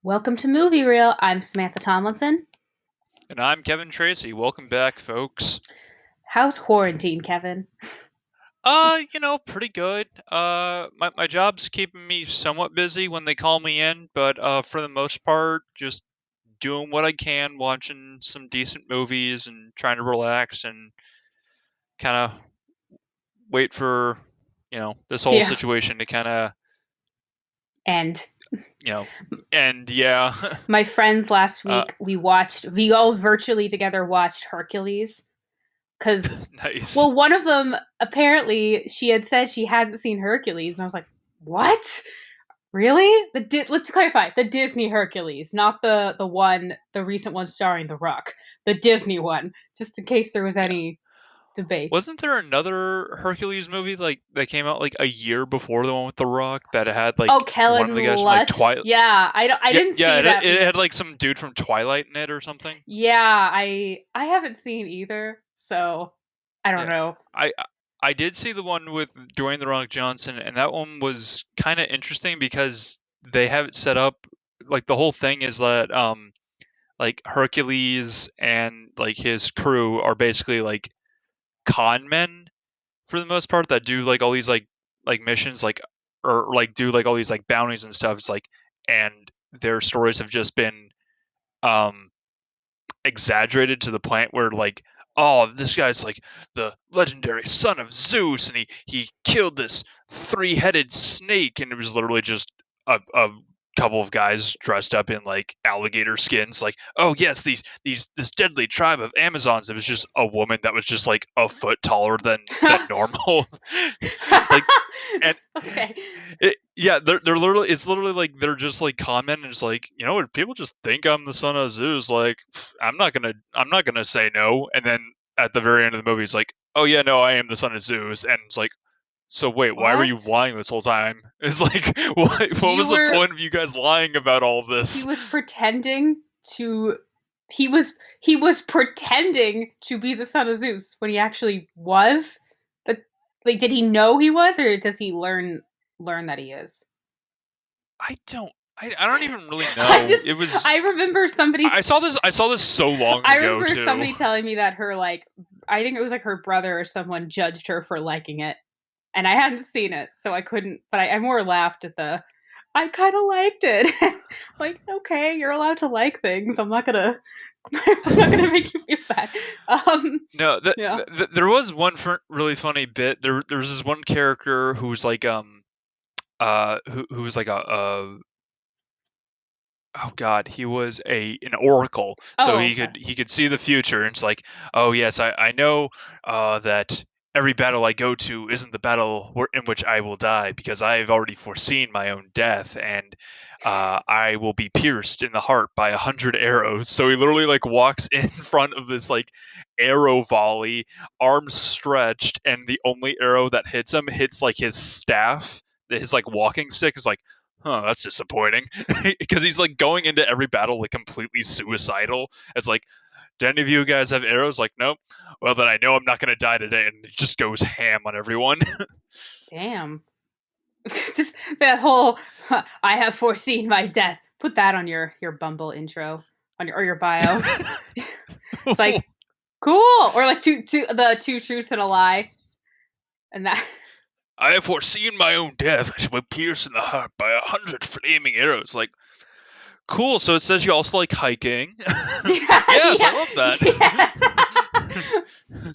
Welcome to Movie Reel. I'm Samantha Tomlinson. And I'm Kevin Tracy. Welcome back, folks. How's quarantine, Kevin? Pretty good. My job's keeping me somewhat busy when they call me in, but for the most part, just doing what I can, watching some decent movies and trying to relax and kind of wait for, this whole Yeah. situation to kind of, And you know, end. Yeah. my friends last uh, week, we all virtually together watched Hercules. Because, nice. well, one of them, apparently, she had said she hadn't seen Hercules. And I was like, what? Really? Let's clarify. The Disney Hercules, not the recent one starring The Rock. The Disney one, just in case there was Yeah. any debate. Wasn't there another Hercules movie like that came out like a year before the one with The Rock that had Oh, like one Kellen of the guys from like Lutz. Twilight? Yeah, I Yeah, didn't yeah, see that, but it yeah. had like some dude from Twilight in it or something. Yeah, I haven't seen either, so I don't Yeah, know. I did see the one with Dwayne the Rock Johnson, and that one was kind of interesting because they have it set up like the whole thing is that like Hercules and like his crew are basically like con men for the most part that do like all these like missions like or like do like all these like bounties and stuff. It's like and their stories have just been um exaggerated to the point where like oh this guy's like the legendary son of Zeus and he killed this three-headed snake and it was literally just a couple of guys dressed up in like alligator skins like oh yes these this deadly tribe of Amazons. It was just a woman that was just like a foot taller than normal. Like and Okay. yeah, they're literally it's literally like they're just like comment and it's like you know what people just think I'm the son of Zeus. Like I'm not gonna say no. And then at the very end of the movie, it's like oh yeah no I am the son of Zeus. And it's like so wait why were you What? lying this whole time? It's like what You was the were point of you guys lying about all of he this? was pretending to he was pretending to be the son of Zeus when he actually was? But like did he know he was or does he learn that he is? I don't even really I know. just It was I remember somebody I saw this so long I ago remember too. somebody telling me that her like I think it was like her brother or someone judged her for liking it, and I hadn't seen it, so I couldn't. But I more laughed at the. I kind of liked it. Like, okay, you're allowed to like things. I'm not gonna. I'm not gonna make you feel bad. No, Yeah. there was one really funny bit. There was this one character who was like who was like a oh god he was a an oracle so Oh, he okay. could see the future and it's like oh yes I know that every battle I go to isn't the battle in which I will die because I've already foreseen my own death and I will be pierced in the heart by 100 arrows. So he literally like walks in front of this like arrow volley, arms stretched, and the only arrow that hits him hits like his staff, his like walking stick. Is like huh, that's disappointing. Because he's like going into every battle like completely suicidal. It's like, do any of you guys have arrows? Like, nope. Well, then I know I'm not going to die today, and it just goes ham on everyone. Damn. Just that whole. I have foreseen my death. Put that on your Bumble intro on your or your bio. It's like cool or like two truths and a lie, and that. I have foreseen my own death. I shall be pierced in the heart by 100 flaming arrows. Like, cool. So it says you also like hiking. Yeah, Yes, I yeah, love that.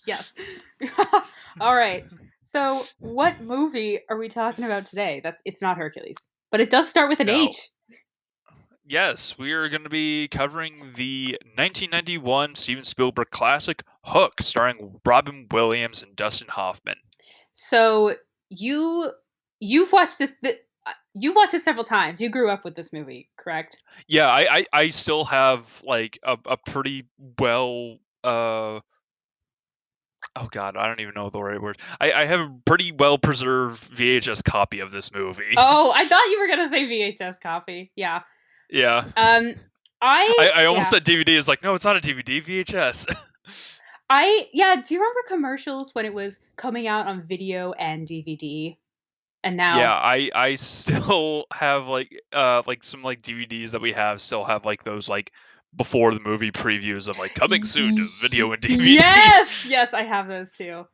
yes, yes. All right. So, what movie are we talking about today? That's it's not Hercules, but it does start with an No. H. Yes, we are going to be covering the 1991 Steven Spielberg classic Hook, starring Robin Williams and Dustin Hoffman. So you you've watched this. You've watched it several times. You grew up with this movie, correct? Yeah, I still have like a pretty well oh god, I don't even know the right word. I have a pretty well preserved VHS copy of this movie. Oh, I thought you were gonna say VHS copy. Yeah. Yeah. Um. I almost Yeah. said DVD. Is like, no, it's not a DVD, VHS. I yeah. Do you remember commercials when it was coming out on video and DVD? And Yeah, now, I still have like some like DVDs that we have still have like those like before the movie previews of like coming soon to video and DVD. yes, yes, I have those too.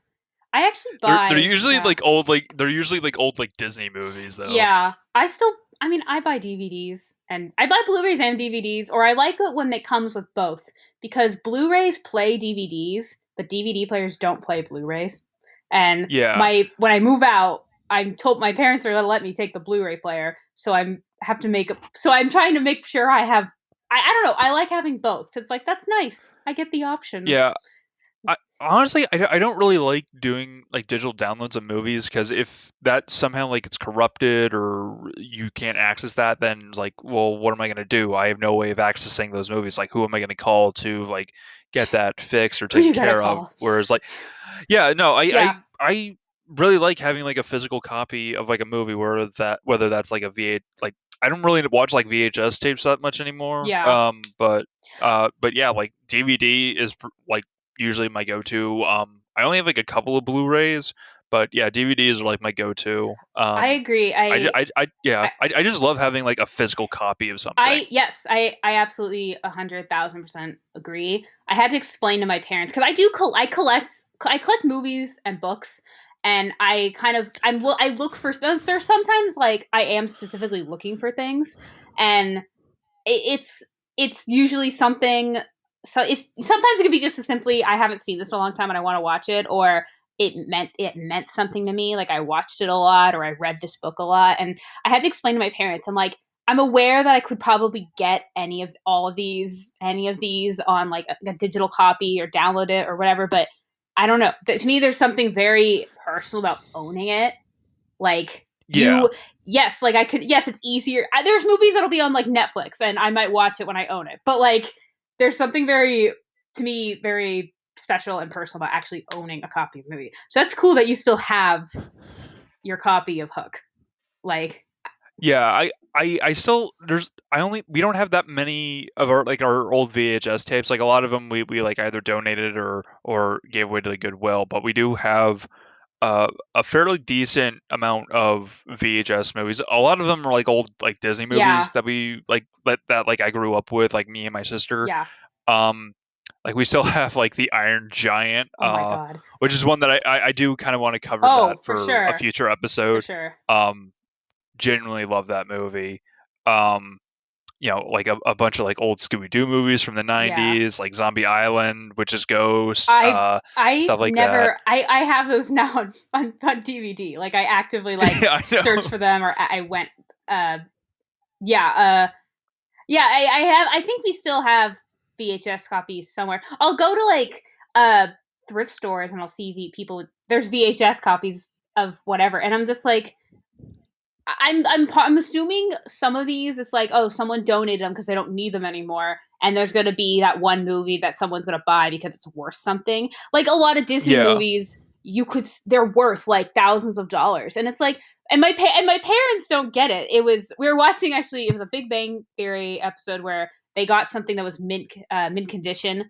I actually They're buy, usually yeah. like old like they're usually like old like Disney movies though. Yeah, I still. I mean, I buy DVDs and I buy Blu-rays and DVDs, or I like it when it comes with both because Blu-rays play DVDs, but DVD players don't play Blu-rays. And Yeah. my when I move out, I'm told my parents are gonna let me take the Blu-ray player, so I'm have to make. So I'm trying to make sure I have. I don't know. I like having both because like that's nice. I get the option of Yeah, I honestly I don't really like doing like digital downloads of movies because if that somehow like it's corrupted or you can't access that, then it's like, well, what am I gonna do? I have no way of accessing those movies. Like, who am I gonna call to like get that fixed or who taken you gotta care of? call. Whereas like, yeah, no, Yeah, I really like having like a physical copy of like a movie whether that's like a VH like I don't really watch like VHS tapes that much anymore. yeah. But yeah, like DVD is like usually my go-to. I only have like a couple of Blu-rays, but yeah, DVDs are like my go-to. I agree. Yeah, I I just love having like a physical copy of something. yes, I absolutely 100,000% agree. I had to explain to my parents because I do I collect movies and books, and I kind of I look for there's sometimes like I am specifically looking for things, and it's usually something. So it's sometimes it could be just as simply I haven't seen this in a long time and I want to watch it, or it meant something to me. Like I watched it a lot, or I read this book a lot, and I had to explain to my parents. I'm like, I'm aware that I could probably get any of these on like a digital copy or download it or whatever, but I don't know. To me, there's something very personal about owning it. Like Yeah, you, yes, like I could, yes, it's easier. There's movies that'll be on like Netflix, and I might watch it when I own it. But like, there's something very, to me, very special and personal about actually owning a copy of a movie. So that's cool that you still have your copy of Hook. Like, yeah. I still there's I only we don't have that many of our like our old VHS tapes. Like a lot of them we like either donated or gave away to the Goodwill, but we do have a fairly decent amount of VHS movies. A lot of them are like old like Disney yeah, movies that we like that like I grew up with, like me and my sister. yeah. Um, like we still have like the Iron Giant, Oh my god. which is one that I do kind of want to cover that Oh, for a future for episode. sure. Um, Genuinely love that movie. Um, like a bunch of like old Scooby Doo movies from the Yeah. '90s, like Zombie Island, Witch's Ghost, I stuff like that. never I have those now on DVD. Like I actively like I search know. for them, or I went uh yeah, yeah, I have. I think we still have VHS copies somewhere. I'll go to like thrift stores and I'll see people. There's VHS copies of whatever, and I'm just like, I'm assuming some of these it's like, oh, someone donated them because they don't need them anymore, and there's gonna be that one movie that someone's gonna buy because it's worth something. Like a lot of Disney Yeah. movies, they're worth like thousands of dollars, and it's like, and my parents don't get it. We were watching, actually, it was a Big Bang Theory episode where they got something that was mint condition,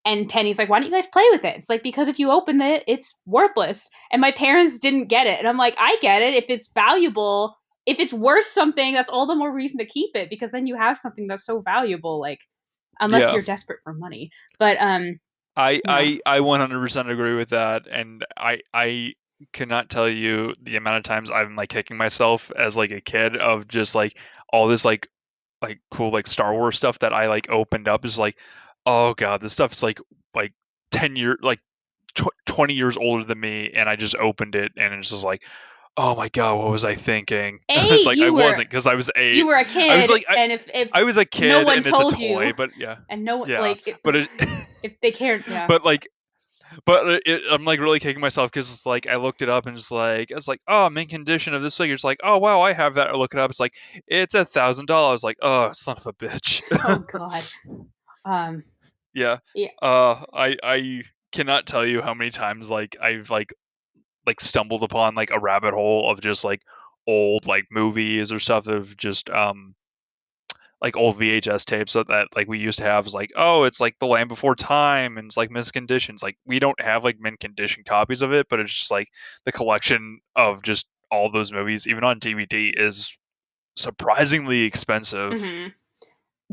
and Penny's like, why don't you guys play with it? It's like, because if you open it, it's worthless. And my parents didn't get it. And I'm like, I get it. If it's valuable, if it's worth something, that's all the more reason to keep it, because then you have something that's so valuable, like, unless Yeah. you're desperate for money. But I you know, I I 100% agree with that, and I cannot tell you the amount of times I'm like kicking myself as like a kid of just like all this like cool like Star Wars stuff that I like opened up is like, oh god, this stuff's like 10 years like 20 years older than me, and I just opened it and it's just like, oh my god, what was I thinking? A, It's like I wasn't because I was you 8. were a I was kid, like and if I was a no kid one and it's a told you, toy, but yeah. and no one Yeah, like but it if they cared, yeah. but like I'm like really kicking myself because it's like I looked it up and it's like, oh, mint condition of this figure. It's like, oh wow, I have that. I look it up. It's like it's $1,000. Like, oh, son of a bitch. Oh god. Um Yeah. yeah. I cannot tell you how many times like I've like stumbled upon like a rabbit hole of just like old like movies or stuff of just like old VHS tapes that like we used to have is like, oh, it's like The Land Before Time and it's like mint conditions. Like we don't have like mint condition copies of it, but it's just like the collection of just all those movies, even on DVD, is surprisingly expensive. Hmm.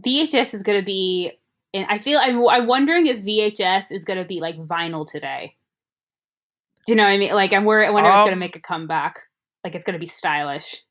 VHS is going to be, and I'm wondering if VHS is going to be like vinyl today. Do you know what I mean? Like, I wonder if it's going to Um, make a comeback. Like, it's going to be stylish.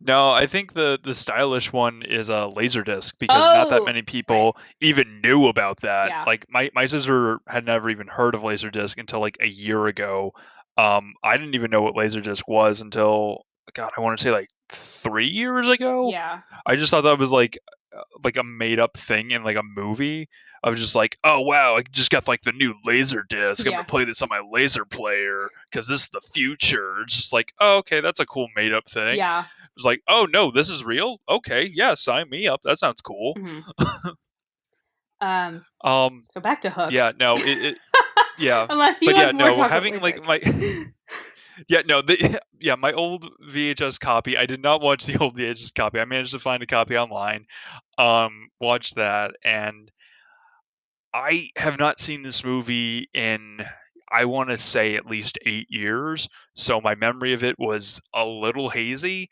no, I think the stylish one is a Laserdisc because not that Oh, many right. people even knew about that. Yeah. Like my sister had never even heard of Laserdisc until like a year ago. I didn't even know what Laserdisc was until God, I want to say like 3 years ago. Yeah. I just thought that was like a made up thing in like a movie. I was just like, oh wow, I just got like the new laser disc. I'm gonna Yeah. play this on my laser player because this is the future. It's just like, oh, okay, that's a cool made up thing. Yeah. It's like, oh no, this is real. Okay, yeah, sign me up. That sounds cool. Hmm. Um, Um, so back to Hook. yeah, no, yeah, Unless you but yeah, have more to no, talk about having with like Hook. my yeah, no, yeah, my old VHS copy. I did not watch the old VHS copy. I managed to find a copy online. Watch that, and I have not seen this movie in, I want to say, at least 8 years. So my memory of it was a little hazy,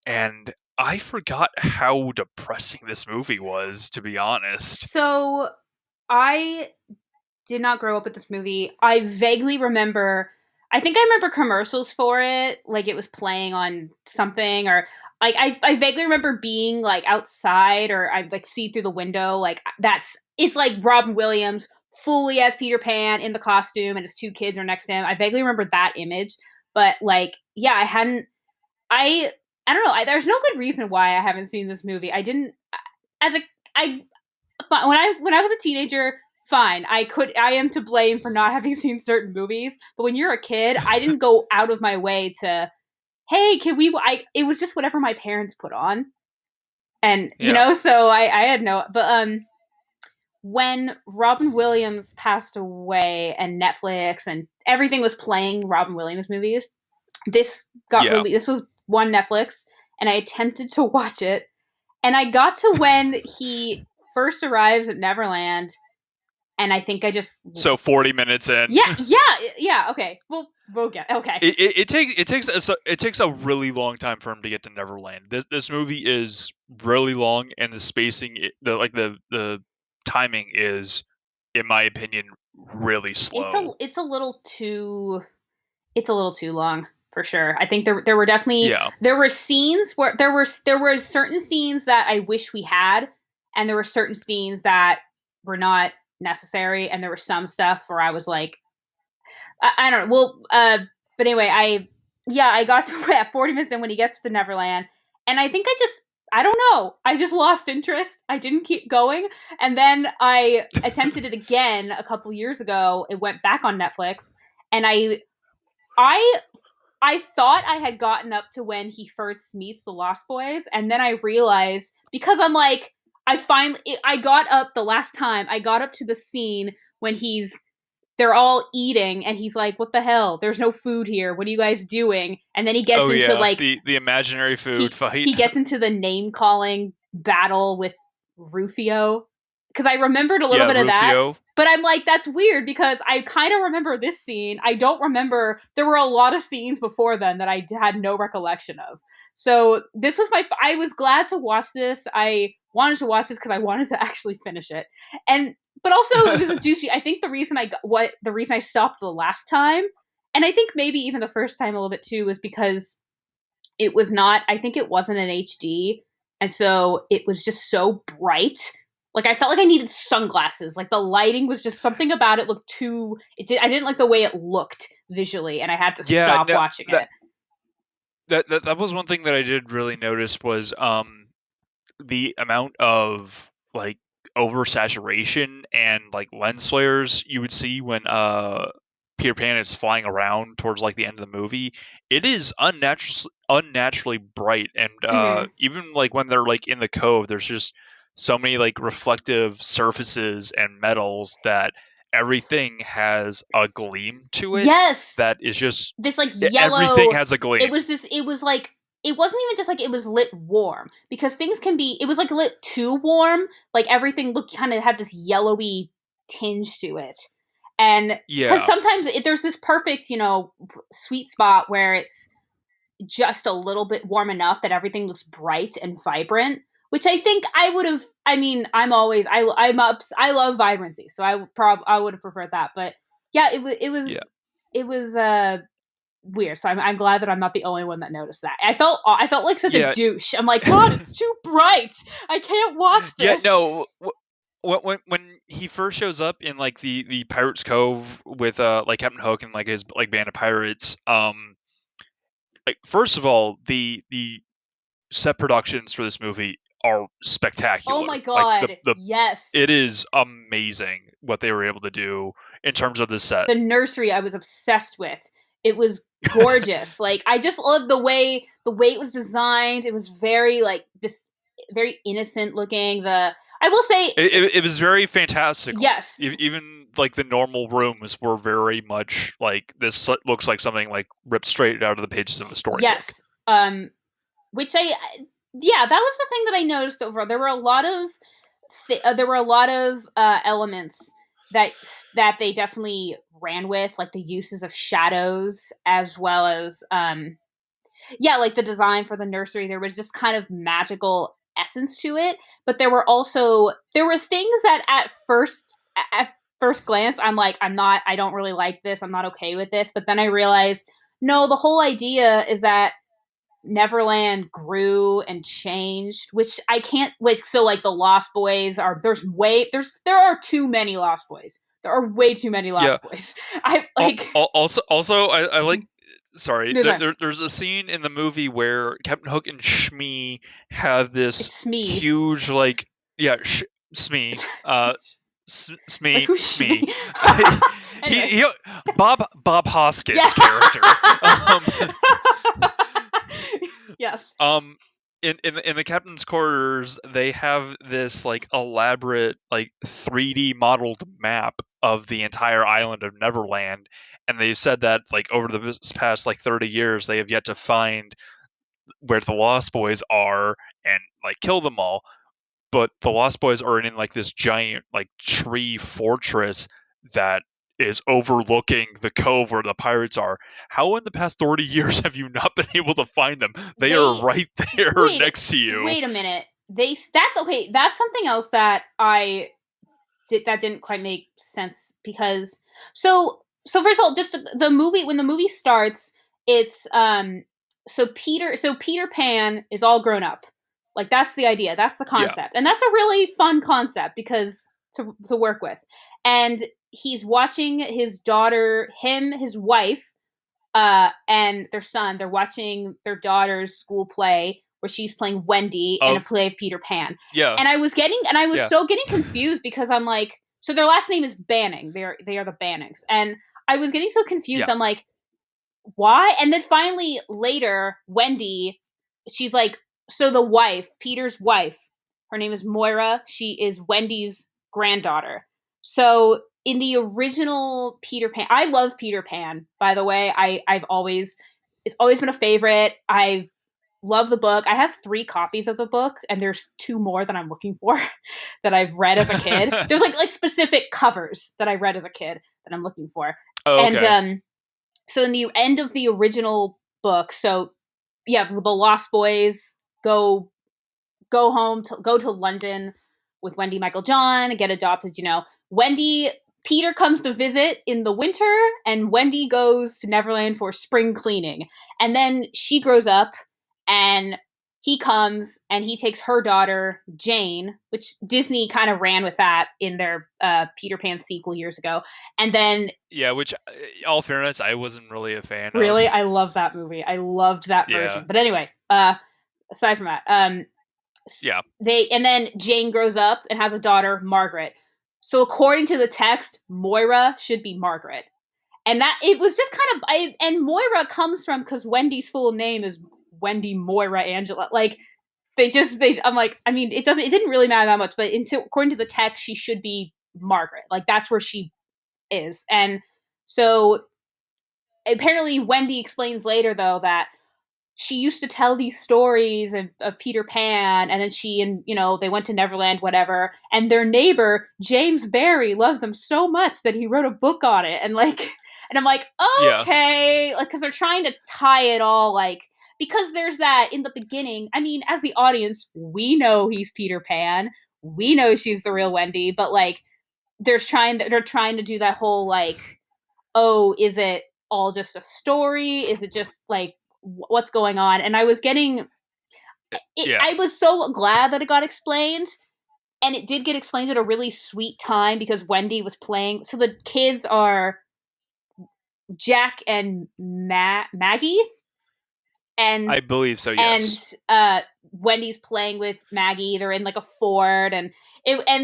and I forgot how depressing this movie was, to be honest. So I did not grow up with this movie. I vaguely remember, I think I remember commercials for it, like it was playing on something, or like I vaguely remember being like outside, or I like see through the window, like it's like Robin Williams fully as Peter Pan in the costume and his two kids are next to him. I vaguely remember that image, but like, yeah, I, I don't know. There's no good reason why I haven't seen this movie. I didn't, as a, I when I was a teenager, fine. I am to blame for not having seen certain movies. But when you're a kid, I didn't go out of my way to, hey, can we? It was just whatever my parents put on, and Yeah. so I had no. But when Robin Williams passed away, and Netflix and everything was playing Robin Williams movies, this got Yeah. released. This was one Netflix, and I attempted to watch it, and I got to when he first arrives at Neverland, and I think I just, So 40 minutes in. yeah. Okay, we'll get okay. It takes a really long time for him to get to Neverland. This movie is really long, and the spacing, the timing is, in my opinion, really slow. It's a little too it's a little too long for sure. I think there were definitely Yeah. there were scenes where there were certain scenes that I wish we had, and there were certain scenes that were not necessary, and there was some stuff where I was like, I don't know. Well, but anyway, I got to at 40 minutes in when he gets to Neverland, and I think I don't know. I just lost interest. I didn't keep going, and then I attempted it again a couple years ago. It went back on Netflix, and I I thought I had gotten up to when he first meets the Lost Boys, and then I realized, because I'm like, I got up the last time. I got up to the scene when they're all eating, and he's like, what the hell, there's no food here, what are you guys doing? And then he gets Oh into yeah, like, the imaginary food fight. he gets into the name calling battle with Rufio, because I remembered a little Yeah, bit of that, Rufio. but I'm like, that's weird because I kind of remember this scene. I don't remember, there were a lot of scenes before then that I had no recollection of. So this was I was glad to watch this. I wanted to watch this because I wanted to actually finish it, and but also it was a douchey. I think the reason I stopped the last time, and I think maybe even the first time a little bit too, was because it was not, I think it wasn't an HD, and so it was just so bright. Like, I felt like I needed sunglasses. Like, the lighting was just something about it looked too, I didn't like the way it looked visually, and I had to Yeah, stop no, watching that it. that was one thing that I did really notice was the amount of like oversaturation and like lens flares you would see when Peter Pan is flying around towards like the end of the movie. It is unnaturally bright, and Mm-hmm. even like when they're like in the cove, there's just so many like reflective surfaces and metals that everything has a gleam to it Yes, that is just, this like everything yellow, has a gleam. it was like, it wasn't even just like it was lit warm, because things can be, it was like lit too warm, like everything looked, kind of had this yellowy tinge to it, And because Yeah. sometimes there's this perfect, sweet spot where it's just a little bit warm enough that everything looks bright and vibrant, which I think I would have. I mean, I love vibrancy, so I would have preferred that. But yeah, Yeah. it was weird. So I'm glad that I'm not the only one that noticed that. I felt like such a Yeah. douche. I'm like, God, it's too bright. I can't watch Yeah, this. no. When he first shows up in like the Pirates Cove with like Captain Hook and like his like band of pirates, like first of all, the set productions for this movie are Oh spectacular. my Like the God, the yes. it is amazing what they were able to do in terms of the set. The nursery I was obsessed with. It was gorgeous. Like I just loved the way it was designed. It was very like this very innocent looking. The I will say It was very fantastical. yes. Even like the normal rooms were very much like this looks like something like ripped straight out of the pages of a storybook. Yes. Which I yeah, that was the thing that I noticed overall. There were a lot of elements that that they definitely ran with, like the uses of shadows as well as yeah, like the design for the nursery. There was just kind of magical essence to it, but there were things that at first glance I'm like I don't really like this. I'm not okay with this, but then I realized no, the whole idea is that Neverland grew and changed, which I can't like so like the Lost Boys are there are too many Lost Boys. There are way too many Yeah. Lost Boys. I like Also, I like. Sorry, no time. there's a scene in the movie where Captain Hook and Shmi have this It's Smee. huge, like, yeah, Smee, Like Smee, who's Smee. Shmi? he, Anyway, he, Bob yeah. Hoskins' character. Yes. Um, in the captain's quarters, they have this like elaborate like 3D modeled map of the entire island of Neverland, and they said that like over the past like 30 years, they have yet to find where the Lost Boys are and like kill them all. But the Lost Boys are in like this giant like tree fortress that is overlooking the cove where the pirates are. How in the past 30 years have you not been able to find them? They are They right there wait next to you. wait a minute. That's okay. That's something else that I that didn't quite make sense because so first of all, just the movie when the movie starts, it's Peter Pan is all grown up. Like that's the idea, that's the Yeah. concept, and that's a really fun concept because to work with, and he's watching his daughter, his wife, and their son. They're watching their daughter's school play where she's playing Wendy in a Of play of Peter Pan. yeah. And I was Yeah. so getting confused because I'm like, so their last name is Banning. They are the Bannings, and I was getting so confused. Yeah. I'm like, why? And then finally later, Wendy, she's like, so the wife, Peter's wife, her name is Moira. She is Wendy's granddaughter. So in the original Peter Pan, I love Peter Pan. By the way, it's always been a favorite. I love the book. I have 3 copies of the book, and there's 2 more that I'm looking for that I've read as a kid. There's like specific covers that I read as a kid that I'm looking for, Oh, and okay. so in the end of the original book, so yeah, the Lost Boys go go to London with Wendy, Michael, John, get adopted. Wendy Peter comes to visit in the winter, and Wendy goes to Neverland for spring cleaning, and then she grows up, and he comes and he takes her daughter Jane, which Disney kind of ran with that in their Peter Pan sequel years ago, and then Yeah, which all fairness, I wasn't really a fan really, of. I love that movie. I loved that Yeah. version. But anyway, aside from that, Yeah. they and then Jane grows up and has a daughter, Margaret. So according to the text, Moira should be Margaret, and that it was just kind of and Moira comes from because Wendy's full name is Wendy Moira Angela. Like I'm like, I mean, it didn't really matter that much, but according to the text, she should be Margaret. Like that's where she is, and so apparently Wendy explains later though that she used to tell these stories of Peter Pan, and then she and they went to Neverland, whatever. And their neighbor James Barrie loved them so much that he wrote a book on it, and like, and I'm like, Yeah. okay, like because they're trying to tie it all like because there's that in the beginning. I mean, as the audience, we know he's Peter Pan, we know she's the real Wendy, but like they're trying to do that whole like, oh, is it all just a story? Is it just like what's going on? And I was getting it, Yeah. I was so glad that it got explained. And it did get explained at a really sweet time because Wendy was playing. So the kids are Jack and Maggie, and I believe so, and yes. Wendy's playing with Maggie. They're in like a Ford, and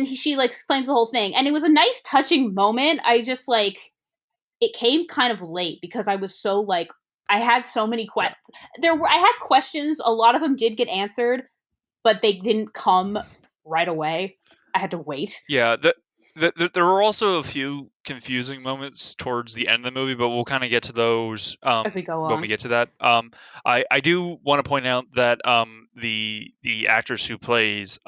she like explains the whole thing. And it was a nice, touching moment. I just like it came kind of late because I was so like I had so many Yeah. I had questions. A lot of them did get answered, but they didn't come right away. I had to wait Yeah, there were also a few confusing moments towards the end of the movie, but we'll kind of get to those as we go when we on. get to that. I do want to point out that the actress who plays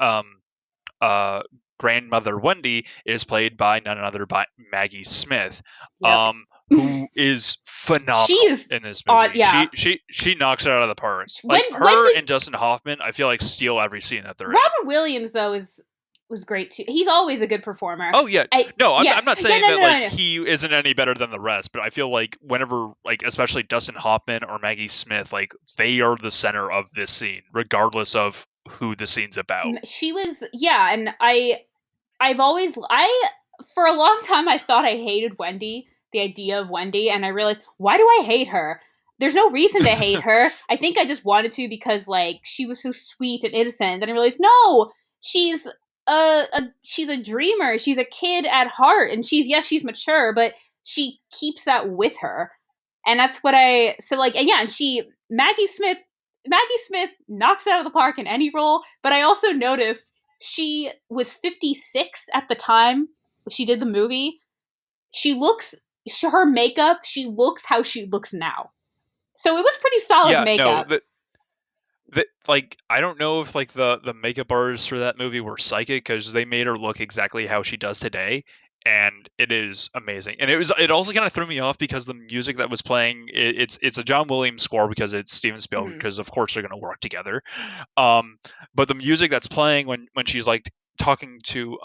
uh, grandmother Wendy is played by none other by Maggie Smith, Yep. who is She phenomenal is in this odd. movie. Yeah. She knocks it out of the park. When Like when her did and Dustin Hoffman, I feel like steal every scene that they're in. Robert Williams though is was great too. He's always a good performer. Oh yeah, I no, Yeah, I'm not yeah, saying no, that no, like no, no. he isn't any better than the rest, but I feel like whenever like especially Dustin Hoffman or Maggie Smith, like they are the center of this scene, regardless of who the scene's about. She was, yeah, and I've always I for a long time I thought I hated Wendy, the idea of Wendy, and I realized why do I hate her? There's no reason to hate her. I think I just wanted to because like she was so sweet and innocent. Then I realized no, she's she's a dreamer. She's a kid at heart, and she's mature, but she keeps that with her, and that's what I so like. And yeah, and she Maggie Smith knocks it out of the park in any role. But I also noticed she was 56 at the time she did the movie. She looks her makeup, she looks how she looks now. So it was pretty solid Yeah, no, makeup. like I don't know if like the makeup artists for that movie were psychic because they made her look exactly how she does today, and it is amazing. And it also kind of threw me off because the music that was playing it's a John Williams score because it's Steven Spielberg Mhm. because of course they're going to work together. Um, but the music that's playing when she's like talking to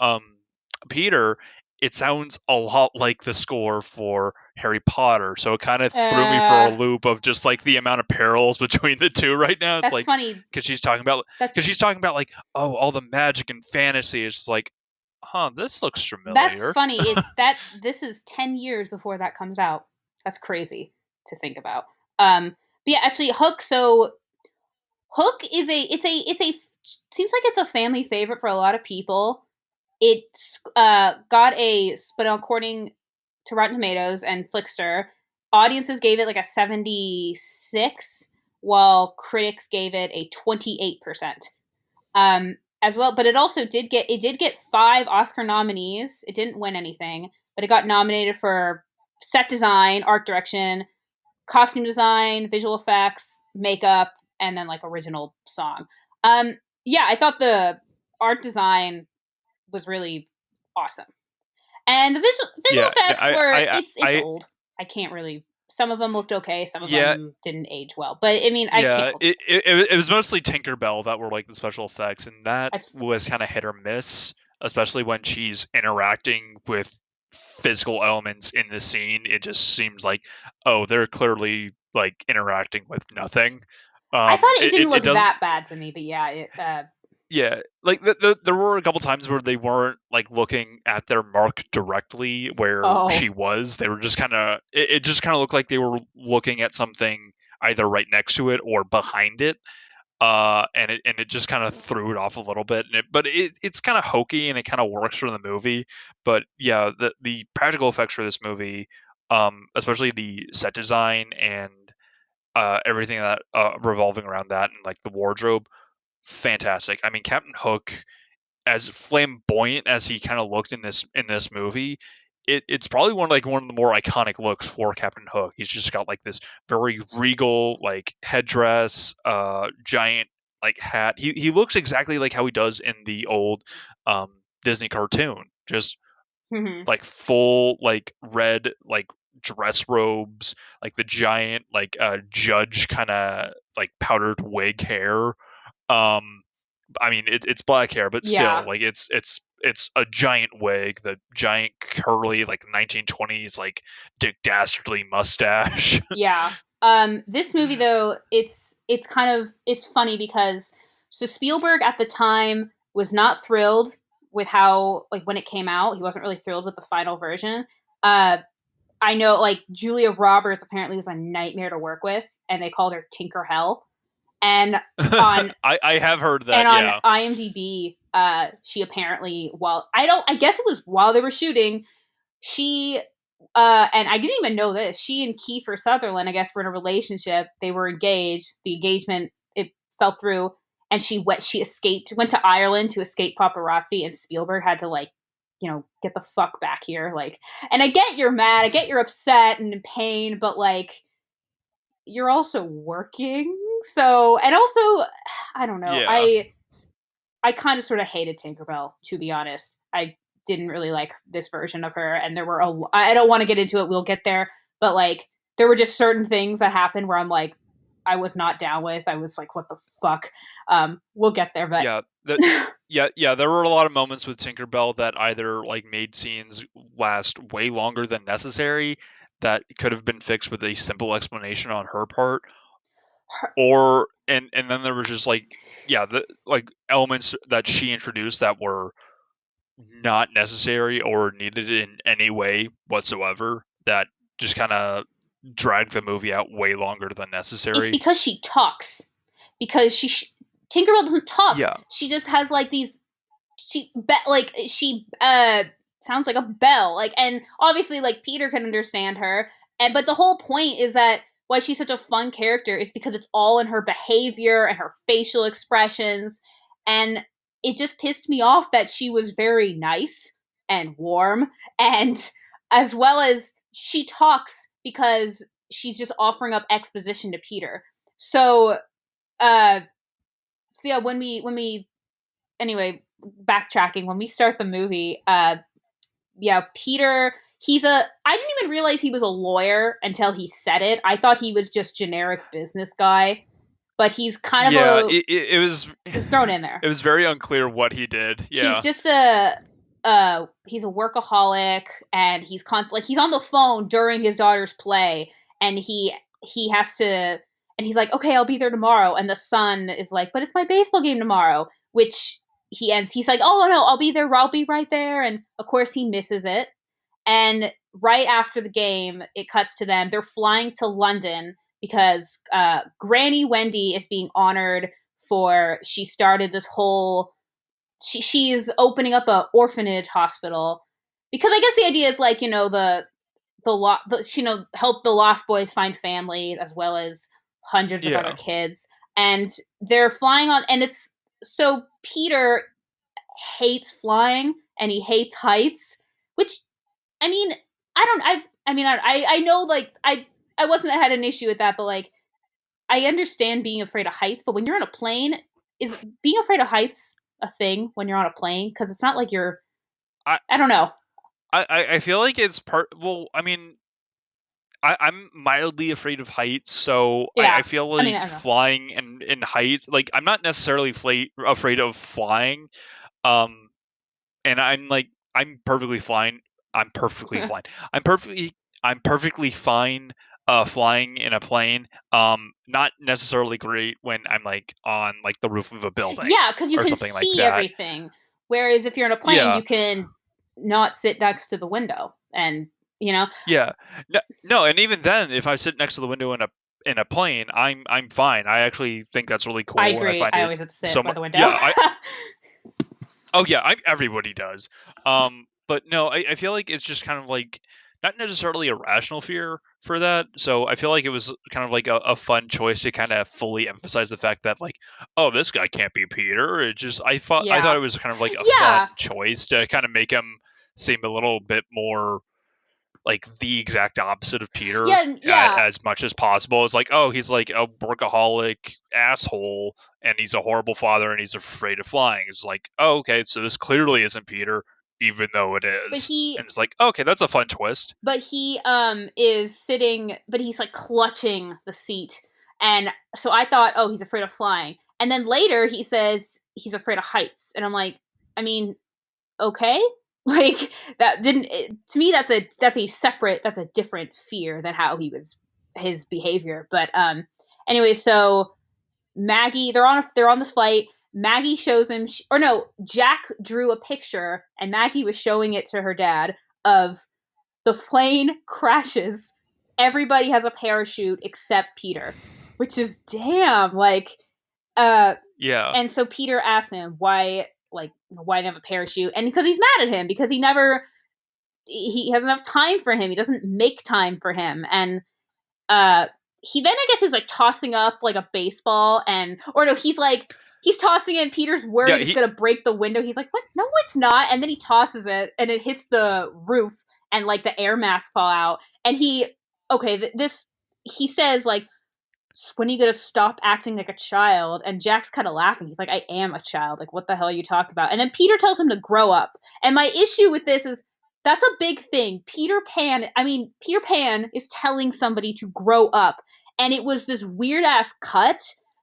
Peter, it sounds a lot like the score for Harry Potter. So it kind of threw me for a Uh, loop of just like the amount of parallels between the two right now. It's that's like funny. because she's talking about That's like oh all the magic and fantasy. It's like huh this looks that's familiar. funny. It's that this is 10 years before that comes out. That's crazy to think about. But yeah, actually Hook so Hook is a seems like it's a family favorite for a lot of people. It's got a but according to Rotten Tomatoes and Flickster, audiences gave it like a 76, while critics gave it a 28%. As well, but it did get 5 Oscar nominees. It didn't win anything, but it got nominated for set design, art direction, costume design, visual effects, makeup, and then like original song. Yeah, I thought the art design was really awesome. And the visual Yeah, effects were it's I old. I can't really some of them looked okay, some of yeah them didn't age well. But I mean, I can't Yeah, it was mostly Tinkerbell that were like the special effects, and that I was kind of hit or miss, especially when she's interacting with physical elements in the scene. It just seems like, oh, they're clearly like interacting with nothing. I thought it didn't It look doesn't. that bad to me, but yeah, Yeah, like there were a couple times where they weren't like looking at their mark directly where oh, she was. They were just kind of. It just kind of looked like they were looking at something either right next to it or behind it and it just kind of threw it off a little bit. But it's kind of hokey and it kind of works for the movie. But yeah, the practical effects for this movie, especially the set design and everything that revolving around that and like the wardrobe, fantastic. I mean, Captain Hook, as flamboyant as he kind of looked in this movie, it's probably one of the more iconic looks for Captain Hook. He's just got like this very regal like headdress, giant like hat. He looks exactly like how he does in the old Disney cartoon. Just Hmm. like full like red like dress robes, like the giant like judge kind of like powdered wig hair. Um, I mean, it's black hair, but Yeah, still, like it's a giant wig, the giant curly like 1920s like Dick Dastardly mustache. yeah. This movie though, it's kind of it's funny because so Spielberg at the time was not thrilled with how like when it came out, he wasn't really thrilled with the final version. Uh, I know like Julia Roberts apparently was a nightmare to work with, and they called her Tinker Hell. And on I have heard and that. on Yeah. IMDb, she apparently while I guess it was while they were shooting, she and I didn't even know this. She and Kiefer Sutherland, I guess, were in a relationship. They were engaged. The engagement it fell through, and she escaped, went to Ireland to escape paparazzi, and Spielberg had to like, get the fuck back here. Like, and I get you're mad, I get you're upset and in pain, but like, you're also working. So, and also, I don't know. Yeah. I kind of sort of hated Tinkerbell, to be honest. I didn't really like this version of her, and there were I don't want to get into it. We'll get there, but like there were just certain things that happened where I'm like, I was not down with. I was like, what the fuck? We'll get there, but Yeah. That yeah, there were a lot of moments with Tinkerbell that either like made scenes last way longer than necessary that could have been fixed with a simple explanation on her part, her, or and then there was just like yeah, the like elements that she introduced that were not necessary or needed in any way whatsoever that just kind of dragged the movie out way longer than it's necessary. because she talks. Because Tinkerbell doesn't talk. Yeah. She just has like these like she sounds like a bell, like, and obviously like Peter can understand her, and but the whole point is that why she's such a fun character is because it's all in her behavior and her facial expressions, and it just pissed me off that she was very nice and warm, and as well as she talks because she's just offering up exposition to Peter. So uh so yeah, when we anyway, backtracking, when we start the movie, yeah, Peter, I didn't even realize he was a lawyer until he said it. I thought he was just generic business guy, but he's kind of Yeah, a it was it was thrown in there. it was very unclear what he did. He's Yeah. just he's a workaholic, and he's like he's on the phone during his daughter's play, and he has to, and he's like, okay, I'll be there tomorrow, and the son is like, but it's my baseball game tomorrow, which he's like, oh no, I'll be right there, and of course he misses it. And right after the game, it cuts to them, they're flying to London because Granny Wendy is being honored for she started this whole she's opening up a orphanage hospital, because I guess the idea is like, help the lost boys find family as well as hundreds of other Yeah. kids, and they're flying on, and it's so Peter hates flying and he hates heights, which, I mean, I don't I mean I know like I wasn't I had an issue with that, but like I understand being afraid of heights, but when you're on a plane, is being afraid of heights a thing when you're on a plane? Because it's not like you're. I, I don't know. I feel like it's part well, I mean, I'm mildly afraid of heights, so I Yeah, feel I mean I like don't know. flying and in heights, like I'm not necessarily afraid of flying. Um and I'm perfectly fine. I'm perfectly fine. I'm perfectly I'm perfectly fine flying in a plane. Not necessarily great when I'm like on like the roof of a building Yeah, because you or can something like see that. everything, whereas if you're in a plane, Yeah. you can not sit next to the window, and you know. Yeah. No, no, and even then if I sit next to the window in a plane, I'm fine. I actually think that's really I cool and I agree. find I it always have to sit so by much the window. yeah, I oh yeah, everybody does. But no, I feel like it's just kind of like not necessarily a rational fear for that. So I feel like it was kind of like a fun choice to kind of fully emphasize the fact that like, oh, this guy can't be Peter. It just I thought Yeah, it was kind of like a fun yeah, choice to kind of make him seem a little bit more. like the exact opposite of Peter Yeah, yeah. as much as possible. It's like, oh, he's like a workaholic asshole, and he's a horrible father, and he's afraid of flying. It's like, oh, okay, so this clearly isn't Peter, even though it But is. he And it's like, okay, that's a fun twist. is sitting, but he's like clutching the seat, and so I thought, oh, he's afraid of flying. And then later he says he's afraid of heights, and I'm like, I mean, okay, like that didn't to me. That's a different fear than how he was his behavior. But anyway, so Maggie, they're on this flight. Maggie shows him, or no, Jack drew a picture, and Maggie was showing it to her dad of the plane crashes. Everybody has a parachute except Peter, which is damn like uh Yeah, and so Peter asks him why didn't have a parachute, and because he's mad at him because he has enough time for him, he doesn't make time for him. And uh he then I guess is like tossing up like a baseball, and or no, he's tossing it and Peter's yeah, worried it's gonna break the window. He's like, what? No, it's not. And then he tosses it and it hits the roof, and like the air masks fall out. And this he says like, when are you gonna stop acting like a child? And Jack's kind of laughing. He's like, I am a child. Like, what the hell are you talking about? And then Peter tells him to grow up. And my issue with this is that's a big thing. Peter Pan is telling somebody to grow up. And it was this weird ass cut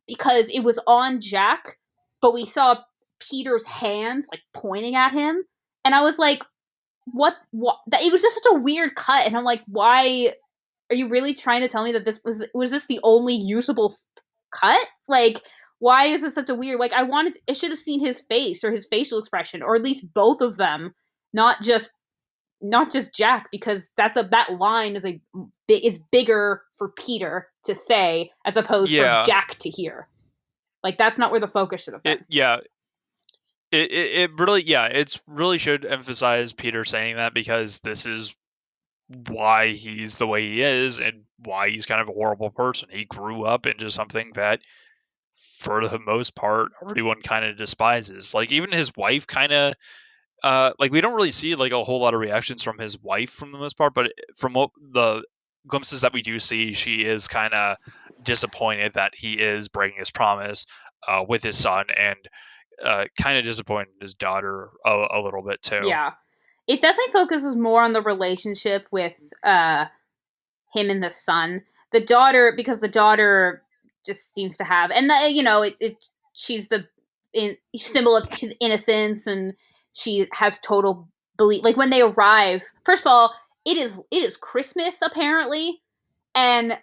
because it was on Jack, but we saw Peter's hands like pointing at him. And I was like, what? It was just such a weird cut. And I'm like, why are you really trying to tell me that this was this the only usable cut? Like, why is this such a weird? Like, I should have seen his face or his facial expression, or at least both of them, not just Jack, because that line is it's bigger for Peter to say as opposed for yeah. Jack to hear. Like, that's not where the focus should have It been. yeah, it really, yeah, it's really should emphasize Peter saying that, because this is why he's the way he is and why he's kind of a horrible person. He grew up into something that, for the most part, everyone kind of despises. Like, even his wife kind of, like, we don't really see like a whole lot of reactions from his wife for the most part, but from what the glimpses that we do see, she is kind of disappointed that he is breaking his promise with his son, and kind of disappointed in his daughter a little bit too. Yeah, it definitely focuses more on the relationship with him and the son. The daughter, because the daughter just seems to have, and she's the symbol of she's innocence, and she has total belief. Like when they arrive, first of all, it is Christmas apparently, and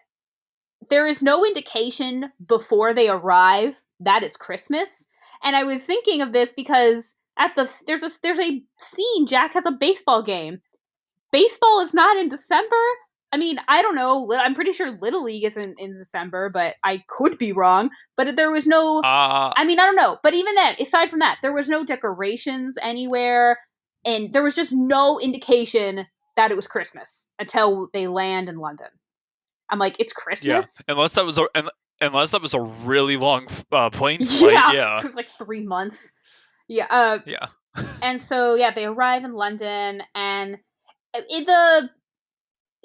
there is no indication before they arrive that it's Christmas. And I was thinking of this because there's a scene. Jack has a baseball game. Baseball is not in December. I mean, I don't know. I'm pretty sure Little League isn't in December, but I could be wrong. But there was no. Uh I mean, I don't know. But even then, aside from that, there was no decorations anywhere, and there was just no indication that it was Christmas until they land in London. I'm like, it's yeah, Christmas? unless that was a really long plane flight. Yeah, Yeah, it was like 3 months. Yeah. yeah, And so yeah, they arrive in London, and the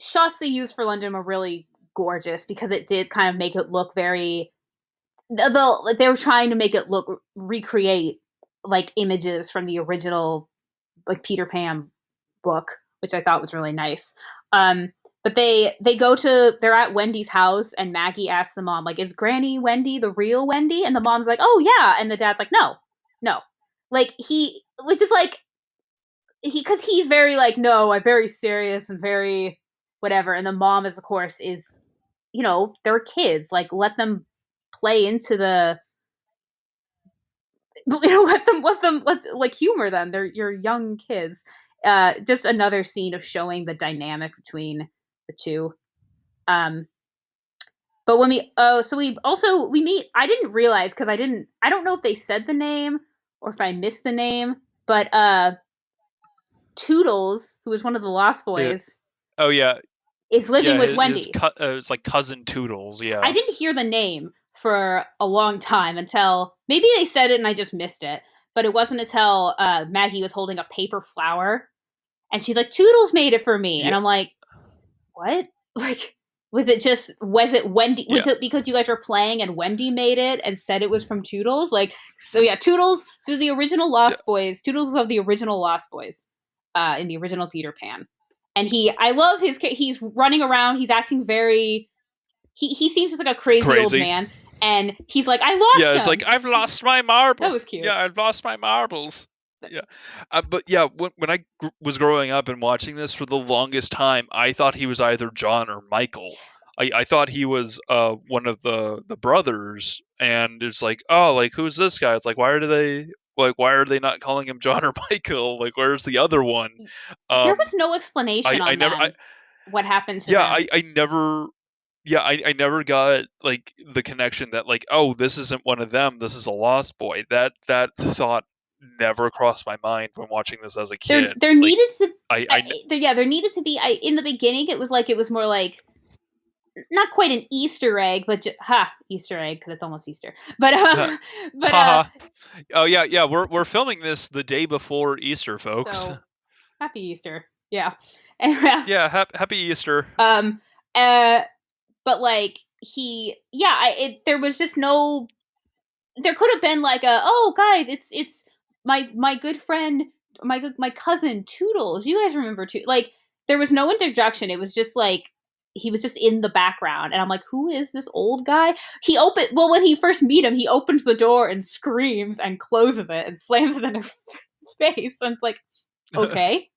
shots they used for London were really gorgeous because it did kind of make it look very. Like they were trying to make it look recreate like images from the original like Peter Pan book, which I thought was really nice. But they're at Wendy's house, and Maggie asks the mom like, "Is Granny Wendy the real Wendy?" And the mom's like, "Oh yeah," and the dad's like, "No, no," like which is like because he's very like, "No, I'm very serious and very whatever," and the mom is of course is they're kids, like let them play into the let like humor them. They're your young kids. Just another scene of showing the dynamic between the two. Um, but when we meet. I didn't realize because I don't know if they said the name or if I missed the name, but Toodles, who was one of the Lost yeah. Boys, Oh yeah, is living yeah. with His Wendy. it's like cousin Toodles. I Yeah, didn't hear the name for a long time until maybe they said it and I just missed it. But it wasn't until Maggie was holding a paper flower and she's like, Toodles made it for me. And yeah. I'm like, what? Like, was it Wendy? Was Yeah, it because you guys were playing and Wendy made it and said it was from Toodles? Like, so yeah, Toodles. So the original yeah, Lost Boys, Toodles was of the original Lost Boys, in the original Peter Pan, and I love he's running around. He's acting very. He seems just like a crazy old crazy. man, and he's like, I Yeah, lost it's like him. I've lost my That marble. was cute. Yeah, I've lost my marbles. Yeah, but yeah, when I was growing up and watching this for the longest time, I thought he was either John or Michael. I thought he was one of the brothers, and it's like, oh, like who's this guy? It's like why are they not calling him John or Michael? Like where's the other one? There was Um, no explanation I on never them. What happened to yeah, them? I never yeah, I never got like the connection that like, oh, this isn't one of them. This is a Lost Boy. That thought never crossed my mind when watching this as a kid. There Like, needed to I yeah, there needed to be in the beginning it was more like not quite an Easter egg, but Easter egg because it's almost Easter. But but haha. Oh yeah, yeah. We're filming this the day before Easter, folks. so happy Easter. Yeah. And Yeah, happy Easter. um uh but like there was just no there could have been like a oh guys it's my good friend my cousin Toodles, you guys remember too, like there was no introduction, it was just like he was just in the background and I'm like who is this old guy. When he first meet him he opens the door and screams and closes it and slams it in their face and it's like okay,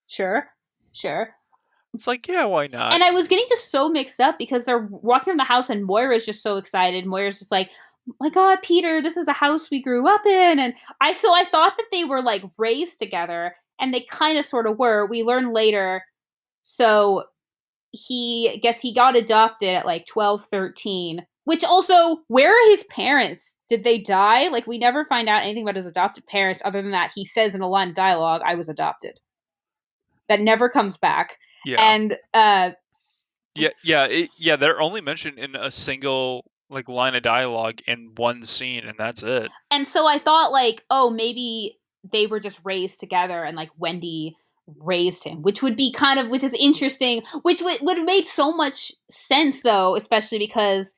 sure, sure. It's like, yeah, why not? And I was getting just so mixed up because they're walking around the house and Moira's just so excited. Moira's just like, oh my God, Peter, this is the house we grew up in. And I thought that they were like raised together and they kind of sort of were. We learn later. So he got adopted at like 12, 13. Which also, where are his parents? Did they die? Like, we never find out anything about his adopted parents other than that he says in a line of dialogue, I was adopted. That never comes back. Yeah, And yeah. They're only mentioned in a single like line of dialogue in one scene, and that's it. And so I thought like, oh, maybe they were just raised together and like Wendy raised him, which would be which is interesting, which would have made so much sense though, especially because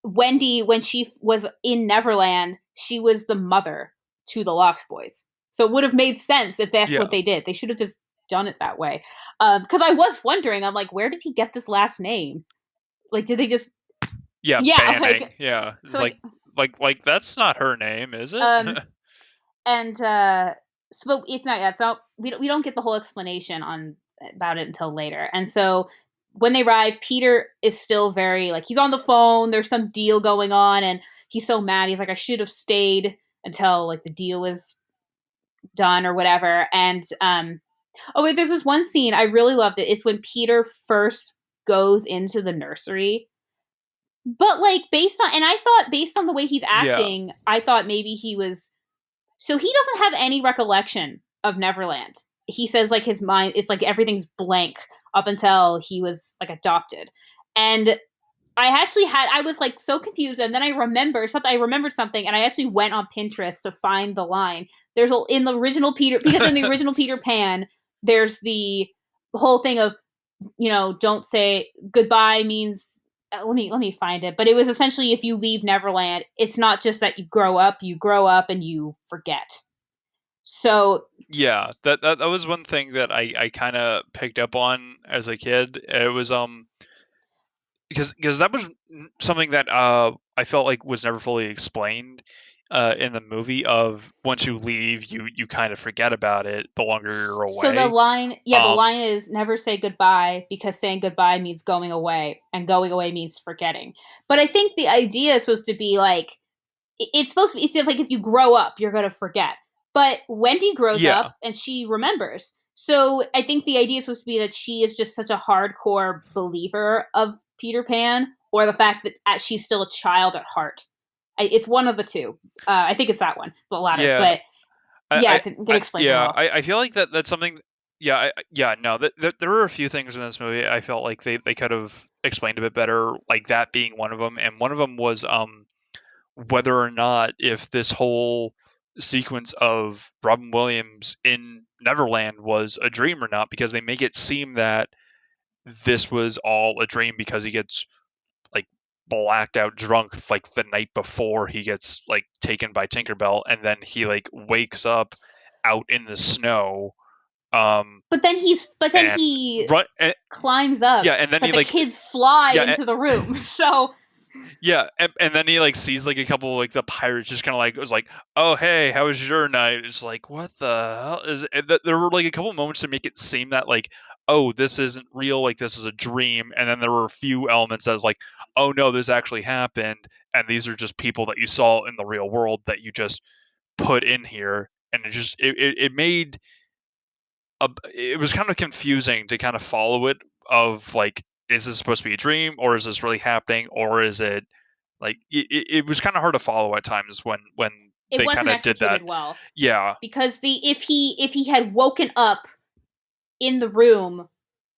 Wendy, when she was in Neverland, she was the mother to the Lost Boys. So it would have made sense if that's what Yeah, they did. They should have just done it that way. Because I was wondering, I'm like, where did he get this last name? Like, did they just, yeah. yeah, Banning. Yeah, so it's like that's not her name, is it? um, and so but it's not yet. So we don't get the whole explanation on about it until later. And so when they arrive, Peter is still very like he's on the phone. There's some deal going on, and he's so mad. He's like, I should have stayed until like the deal was done or whatever. And oh wait, there's this one scene I really loved it. It's when Peter first goes into the nursery. But like I thought based on the way he's Yeah, acting, I thought maybe he was so he doesn't have any recollection of Neverland. He says like his mind, it's like everything's blank up until he was like adopted. And I was like so confused, and then I remembered something, and I actually went on Pinterest to find the line. In the original Peter, because in the original Peter Pan, there's the whole thing of don't say goodbye means. Let me find it. But it was essentially if you leave Neverland, it's not just that you grow up and you forget. So yeah. That was one thing that I kind of picked up on as a kid. It was because that was something that I felt like was never fully explained in the movie. Of once you leave, you kind of forget about it the longer you're so away. the Um, line is never say goodbye because saying goodbye means going away and going away means forgetting. But I think the idea is supposed to be like it's supposed to be it's like if you grow up you're going to forget. But Wendy grows yeah, up and she remembers. So I think the idea is supposed to be that she is just such a hardcore believer of Peter Pan, or the fact that she's still a child at heart. It's one of the two. I think it's that one, the latter. yeah. But yeah, it didn't get explained very Yeah. well. I feel like that's something. Yeah, yeah. No, there were a few things in this movie I felt like they could have explained a bit better. Like that being one of them, and one of them was whether or not if this whole sequence of Robin Williams in Neverland was a dream or not, because they make it seem that this was all a dream because he gets like blacked out drunk like the night before he gets like taken by Tinkerbell, and then he like wakes up out in the snow, um But then and he run and, climbs up, yeah, and then but he the like kids fly yeah into the room. So yeah, and then he like sees like a couple like the pirates just kind of like was like, oh hey, how was your night? It's like what the hell is it? And there were like a couple moments to make it seem that like, oh, this isn't real, like this is a dream, and then there were a few elements that was like, oh no, this actually happened, and these are just people that you saw in the real world that you just put in here, and it made it was kind of confusing to kind of follow it, of like, is this supposed to be a dream, or is this really happening, or is it like it was kind of hard to follow at times when it they kind wasn't of did that. executed well Yeah, because the if he had woken up in the room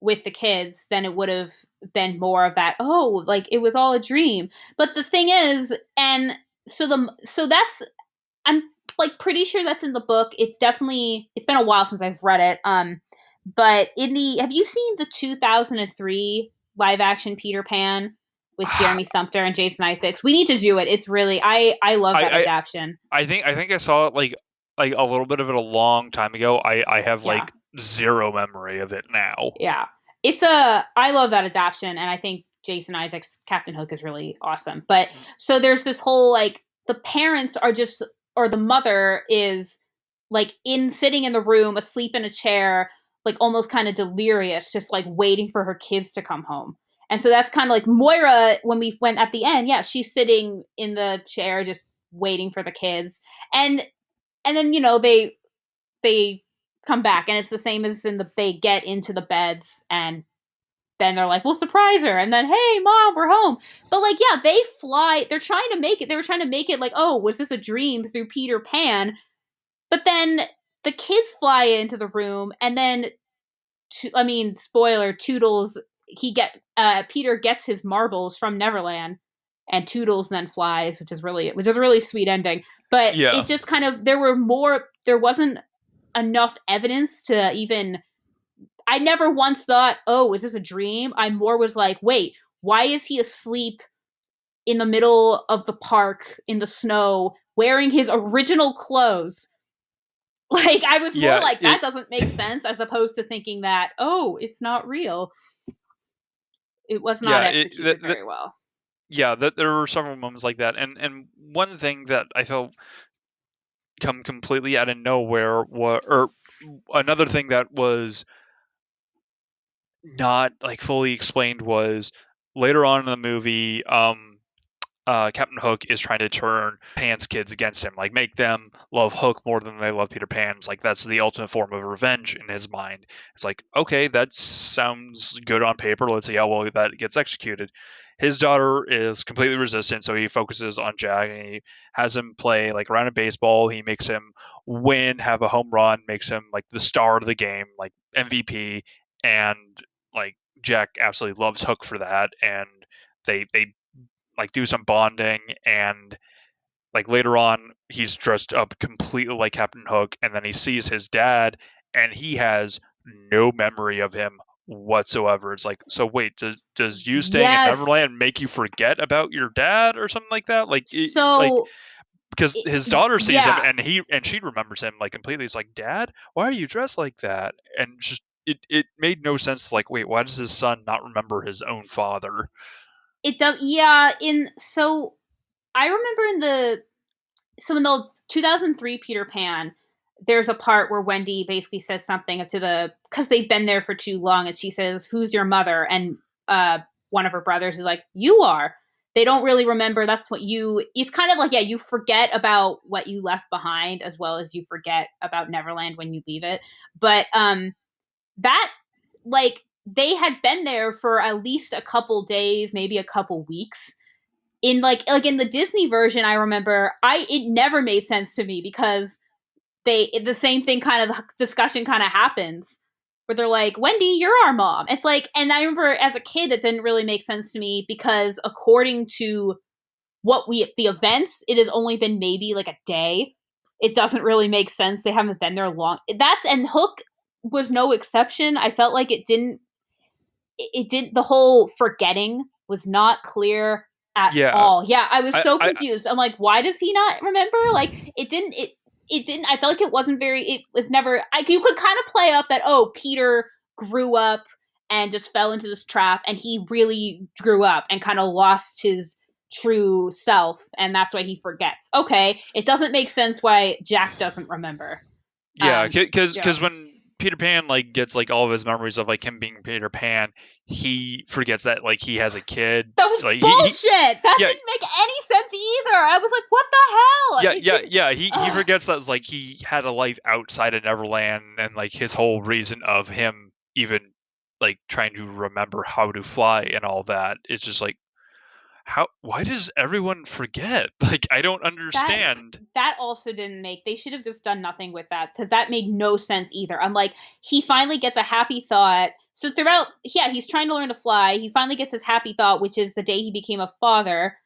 with the kids, then it would have been more of that, oh, like it was all a dream. But the thing is, and so that's, I'm like pretty sure that's in the book. It's definitely, it's been a while since I've read it. But in the, have you seen the 2003 live action Peter Pan with I Jeremy Sumpter and Jason Isaacs? We need to do it. It's really, I love that I adaptation. I think I saw it like a little bit of it a long time ago. I have Yeah. like zero memory of it now. Yeah. It's a, I love that adaptation, and I think Jason Isaacs Captain Hook is really awesome. But so there's this whole like the parents are just, or the mother is like in sitting in the room asleep in a chair, like almost kind of delirious, just like waiting for her kids to come home. And so that's kind of like Moira when we went at the end. Yeah, she's sitting in the chair just waiting for the kids. And then they come back, and it's the same as in the, they get into the beds, and then they're like, we'll surprise her, and then, hey mom, we're home. But like, yeah, they fly, they're trying to make it, they were trying to make it like, oh, was this a dream through Peter Pan? But then the kids fly into the room, and then I mean, spoiler, Toodles, he get Peter gets his marbles from Neverland, and Toodles then flies, which is a really sweet ending. But Yeah, it just kind of, there wasn't enough evidence to even, I never once thought, oh, is this a dream? I more was like, wait, why is he asleep in the middle of the park in the snow wearing his original clothes? Like, I was more yeah, like, that doesn't make sense, as opposed to thinking that, oh, it's not real. It was not yeah, executed very well. yeah, that there were several moments like that, and one thing that I felt come completely out of nowhere, or another thing that was not like fully explained, was later on in the movie, Captain Hook is trying to turn Pan's kids against him, like make them love Hook more than they love Peter Pan. It's like that's the ultimate form of revenge in his mind. It's like, okay, that sounds good on paper. Let's see how well that gets executed. His daughter is completely resistant, so he focuses on Jack, and he has him play like around a baseball. He makes him win, have a home run, makes him like the star of the game, like MVP, and like Jack absolutely loves Hook for that, and they like do some bonding, and like later on he's dressed up completely like Captain Hook, and then he sees his dad, and he has no memory of him whatsoever. It's like, so wait, does you staying in Yes. Neverland make you forget about your dad or something like that? Like So, because his daughter sees him, yeah, and she remembers him like completely. It's like, dad, why are you dressed like that? And just it made no sense. Like, wait, why does his son not remember his own father? it does. Yeah, in, so I remember in the, so in the 2003 Peter Pan, there's a part where Wendy basically says something to the, because they've been there for too long, and she says, "Who's your mother?" And one of her brothers is like, "You are." They don't really remember. That's what you. It's kind of like, yeah, you forget about what you left behind, as well as you forget about Neverland when you leave it. But that, like, they had been there for at least a couple days, maybe a couple weeks. In like in the Disney version, I remember, I it never made sense to me, because they, the same thing kind of discussion kind of happens where they're like, "Wendy, you're our mom." It's like, and I remember as a kid that didn't really make sense to me, because according to what we, the events, it has only been maybe like a day. It doesn't really make sense. They haven't been there long. That's, and Hook was no exception. I felt like it didn't, it did, the whole forgetting was not clear at Yeah, all. Yeah, I was so I confused. I'm like, why does he not remember? Like, it didn't, I felt like it wasn't very, it was never, you could kind of play up that, oh, Peter grew up and just fell into this trap, and he really grew up and kind of lost his true self, and that's why he forgets. Okay, it doesn't make sense why Jack doesn't remember. Yeah, Yeah, because when Peter Pan like gets like all of his memories of like him being Peter Pan, he forgets that like he has a kid. that was Like bullshit. That yeah didn't make any sense either. I was like, what the hell? It didn't. yeah. He Ugh. forgets that like he had a life outside of Neverland, and like his whole reason of him even like trying to remember how to fly and all that. It's just like how why does everyone forget? Like I don't that understand. that also didn't make, they should have just done nothing with that, because that made no sense either. I'm like, he finally gets a happy thought. So throughout, yeah, he's trying to learn to fly. He finally gets his happy thought, which is the day he became a father,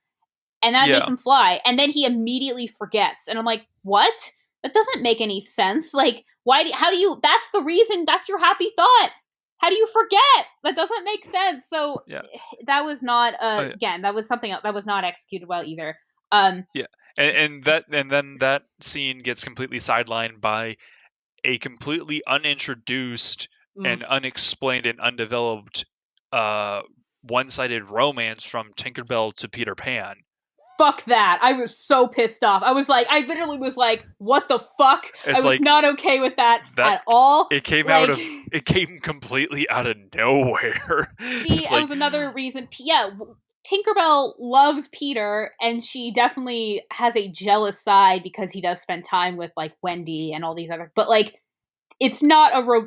and that makes Yeah, him fly. And then he immediately forgets. And I'm like, what? That doesn't make any sense. Like, how do you, that's the reason, that's your happy thought. How do you forget? That doesn't make sense. So yeah. that was not, Oh, yeah. again, that was something else that was not executed well either. Um, Yeah, and then that scene gets completely sidelined by a completely unintroduced mm, and unexplained and undeveloped uh one-sided romance from Tinkerbell to Peter Pan. fuck that. I was so pissed off. I literally was like, what the fuck? I It's was like not okay with that that at all. it came out Like, of it came completely out of nowhere. see, It's that like was another reason. Yeah, Tinkerbell loves Peter, and she definitely has a jealous side because he does spend time with like Wendy and all these other. But like, it's not a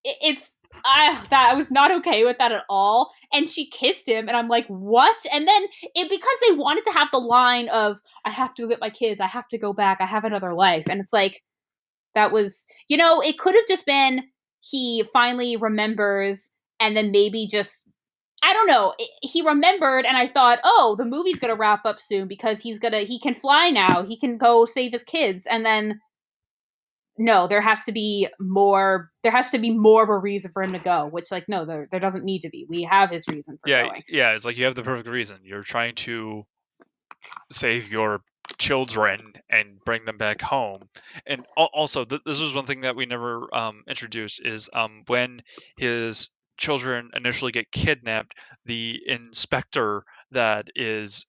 it's that I was not okay with that at all. And she kissed him, and I'm like, what? And then it, because they wanted to have the line of, I have to go get my kids, I have to go back, I have another life, and it's like, that was, it could have just been he finally remembers, and then maybe just, I don't know. He remembered, and I thought, oh, the movie's gonna wrap up soon because he can fly now. He can go save his kids, and then no, there has to be more. There has to be more of a reason for him to go. Which, like, no, there doesn't need to be. We have his reason for yeah, going. yeah, it's like you have the perfect reason. You're trying to save your children and bring them back home. And also, this was one thing that we never introduced is when his children initially get kidnapped, the inspector that is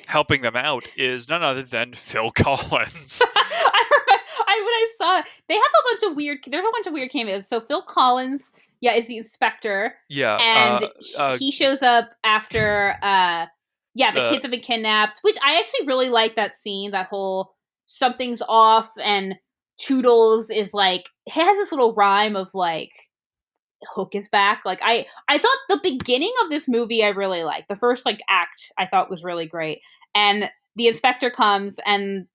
helping them out is none other than Phil Collins. When I saw it, they have a bunch of weird. There's a bunch of weird cameos. So Phil Collins, yeah, is the inspector, Yeah, and he shows up after. Yeah, the uh, kids have been kidnapped, which I actually really like that scene. That whole something's off, and Toodles is like, he has this little rhyme of like, Hook is back. Like, I thought the beginning of this movie I really liked. The first like act I thought was really great, and the inspector comes, and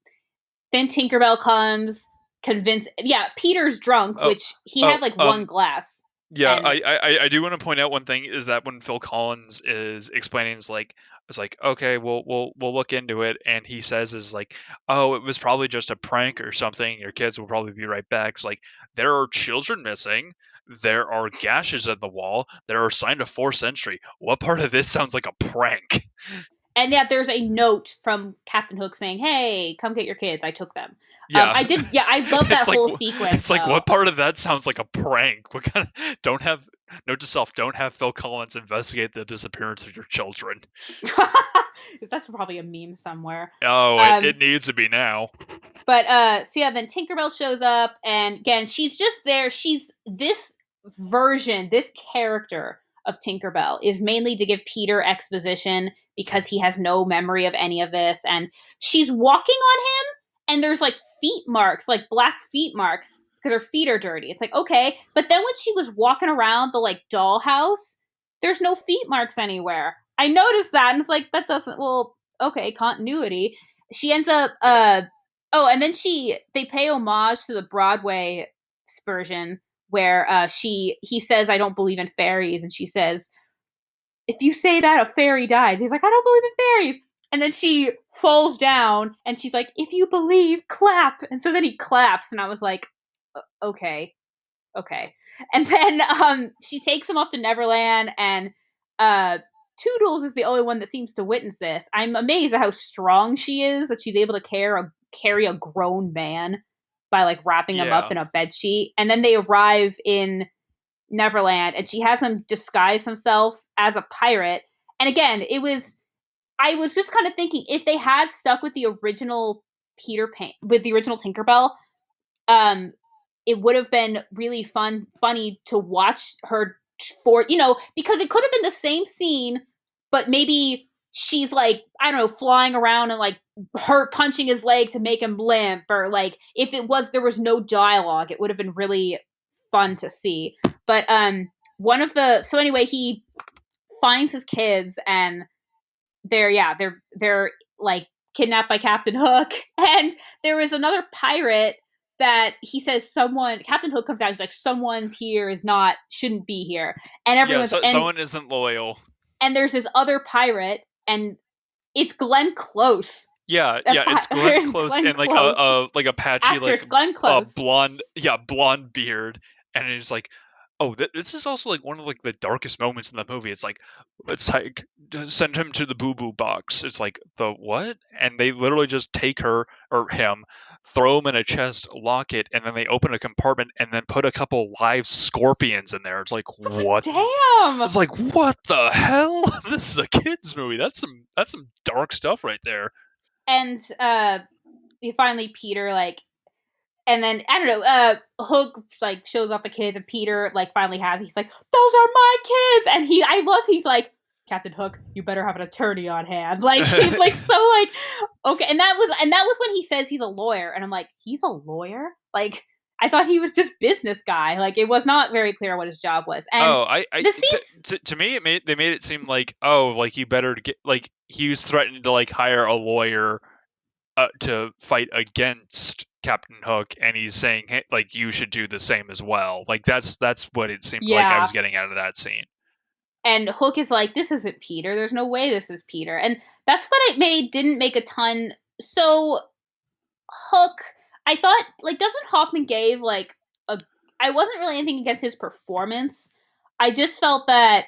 then Tinkerbell comes, convince. Yeah, Peter's drunk, oh, which he oh, had like one glass, yeah, and I do want to point out one thing is that when Phil Collins is explaining, it's like okay, we'll look into it, and he says is like, oh, it was probably just a prank or something. Your kids will probably be right back. It's like there are children missing. There are gashes in the wall. There are signs of forced entry. What part of this sounds like a prank? yeah, there's a note from Captain Hook saying, "Hey, come get your kids. I took them." Yeah, I did. Yeah, I love that it's like whole sequence it's like though. what part of that sounds like a prank? What kind of don't have note to self, don't have Phil Collins investigate the disappearance of your children. That's probably a meme somewhere. Oh, it Um, needs to be now. But so yeah, then Tinkerbell shows up, and again, she's just there. She's this version, this character of Tinkerbell is mainly to give Peter exposition because he has no memory of any of this, and she's walking on him, and there's like feet marks, like black feet marks, because her feet are dirty. It's like, okay, but then when she was walking around the like dollhouse, there's no feet marks anywhere. I noticed that, and it's like, that doesn't, well, okay, continuity. She ends up Yeah. oh, and then they pay homage to the Broadway version where he says, I don't believe in fairies, and she says, if you say that, a fairy dies. He's like, I don't believe in fairies. And then she falls down, and she's like, if you believe, clap. And so then he claps, and I was like, okay, Okay. And then she takes him off to Neverland, and uh Toodles is the only one that seems to witness this. I'm amazed at how strong she is, that she's able to carry a grown man by like wrapping him up Yeah. in a bed sheet. And then they arrive in Neverland, and she has him disguise himself as a pirate. And again, I was just kind of thinking, if they had stuck with the original Peter Pan, with the original Tinkerbell, um, it would have been really funny to watch her for, because it could have been the same scene, but maybe she's like, I don't know, flying around and like her punching his leg to make him limp, or like if there was no dialogue, it would have been really fun to see. But so anyway, he finds his kids, and they're like kidnapped by Captain Hook. And there is another pirate that he says, someone Captain Hook comes out, he's like, someone's here is not shouldn't be here. And Yeah, everyone's so someone isn't loyal. and there's this other pirate, and it's Glenn Close. Yeah, yeah, it's Glenn Close Glenn and like Close, a patchy like actress Glenn Close. blonde, yeah, blonde beard, and it's like, oh, this is also like one of like the darkest moments in the movie. It's like send him to the boo boo box. It's like the what? And they literally just take her or him, throw him in a chest, lock it, and then they open a compartment and then put a couple live scorpions in there. It's like I was like, what? damn. It's like what the hell? This is a kids movie. That's some dark stuff right there. And you finally Peter like, and then I don't know, Hook like shows off the kids, and Peter like finally he's like, those are my kids. And he's like, Captain Hook, you better have an attorney on hand. Like he's like, so like, okay. And that was when he says he's a lawyer, and I'm like, he's a lawyer? Like, I thought he was just business guy. Like, it was not very clear what his job was. And Oh, the scenes, to me, they made it seem like, oh, like you better get, like he was threatening to like hire a lawyer to fight against Captain Hook, and he's saying, hey, like you should do the same as well. Like that's what it seemed like I yeah. was getting out of that scene. And Hook is like, this isn't Peter. There's no way this is Peter. And that's what it didn't make a ton. So Hook, I thought, like, Dustin Hoffman gave like a. I wasn't really anything against his performance. I just felt that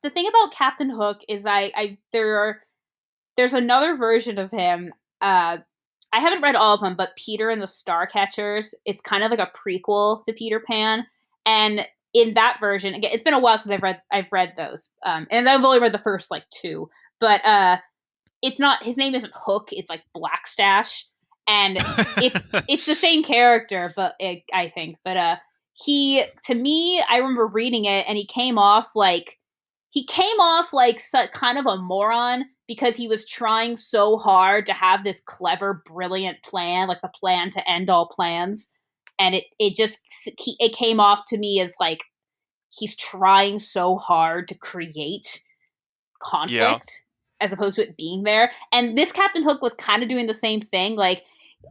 the thing about Captain Hook is there's another version of him. I haven't read all of them, but Peter and the Starcatchers. It's kind of like a prequel to Peter Pan, and in that version, again, it's been a while since I've read those, and I've only read the first like two, but it's not, his name isn't Hook, it's like Blackstash, and it's the same character, but I think, but he, to me, I remember reading it, and he came off like kind of a moron, because he was trying so hard to have this clever, brilliant plan, like the plan to end all plans, and it came off to me as like he's trying so hard to create Yeah, conflict as opposed to it being there. And this Captain Hook was kind of doing the same thing. Like,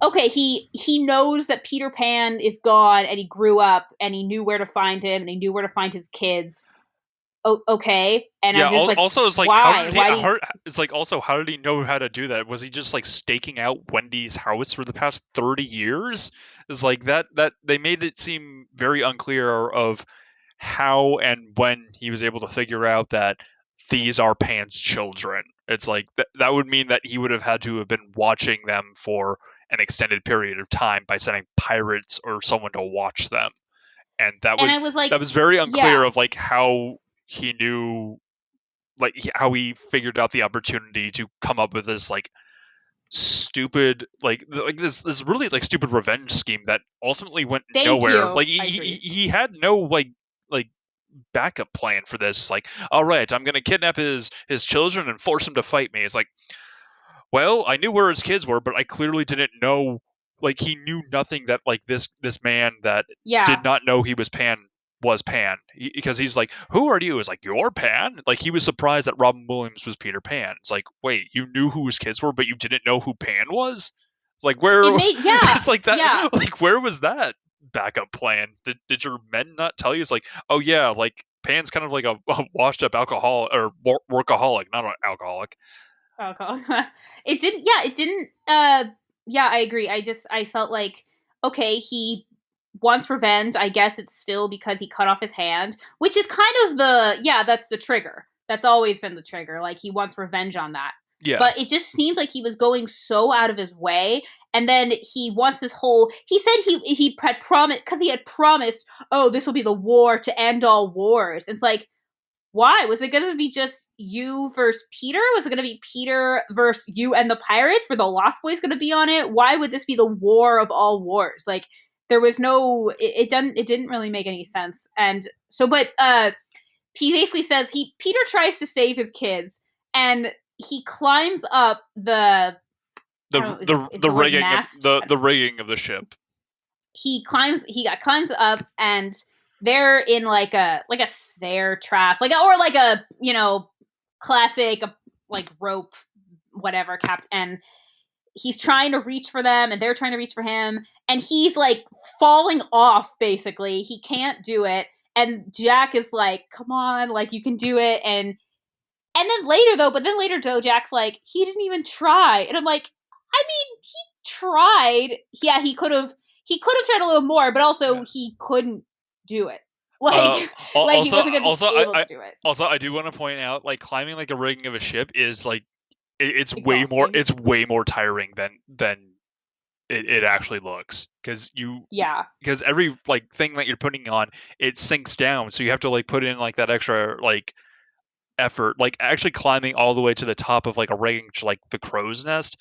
okay, he knows that Peter Pan is gone, and he grew up, and he knew where to find him, and he knew where to find his kids. Okay, and yeah. I'm just like, Also, it's like why? Why do you? it's like also how did he know how to do that? Was he just like staking out Wendy's house for the past 30 years? It's like that they made it seem very unclear of how and when he was able to figure out that these are Pan's children. It's like that would mean that he would have had to have been watching them for an extended period of time by sending pirates or someone to watch them, and And I was that like, was very unclear yeah, of like how he knew, like how he figured out the opportunity to come up with this like stupid like this really like stupid revenge scheme that ultimately went thank nowhere. you. Like I agree. he had no like backup plan for this. Like, all right, I'm gonna kidnap his children and force him to fight me. It's like, well, I knew where his kids were, but I clearly didn't know. Like, he knew nothing that like this man that did Yeah, not know he was Pan was Pan, because he's like, who are you? It's like, you're Pan. Like, he was surprised that Robin Williams was Peter Pan. It's like, wait, you knew who his kids were, but you didn't know who Pan was. It's like, where? it made, yeah, It's like that. yeah. Like, where was that backup plan? Did your men not tell you? It's like, oh yeah, like Pan's kind of like a washed up alcohol or workaholic, not an alcoholic. Alcohol. It didn't. Yeah, it didn't. Yeah, I agree. I felt like, okay, he wants revenge. I guess it's still because he cut off his hand, which is kind of the, yeah, that's the trigger. That's always been the trigger. Like, he wants revenge on that. Yeah. But it just seems like he was going so out of his way, and then he wants this whole. He said he had promised, because he had promised, oh, this will be the war to end all wars. It's like, why? Was it going to be just you versus Peter? Was it going to be Peter versus you and the pirates? Were the Lost Boys going to be on it? Why would this be the war of all wars? Like, there was no. It didn't really make any sense. And so, but he basically says Peter tries to save his kids, and he climbs up the. I The don't know. Is the the word rigging of mast? the rigging of the ship. He climbs up, and they're in like a snare trap, or like a, classic, like rope, whatever, cap, and he's trying to reach for them, and they're trying to reach for him, and he's like falling off, basically. He can't do it, and Jack is like, come on, like, you can do it. And then later though, Jack's like, he didn't even try. And I'm like, I mean, he tried. Yeah, he could have tried a little more, but also Yeah. he couldn't do it. Like, like, he Also, wasn't gonna be able to do it. I do want to point out, like, climbing like a rigging of a ship is like Exhausting. it's way more tiring than it actually looks, Yeah. because every like thing that you're putting on, it sinks down, so you have to like put in like that extra like effort. Like, actually climbing all the way to the top of like a rigging to like the crow's nest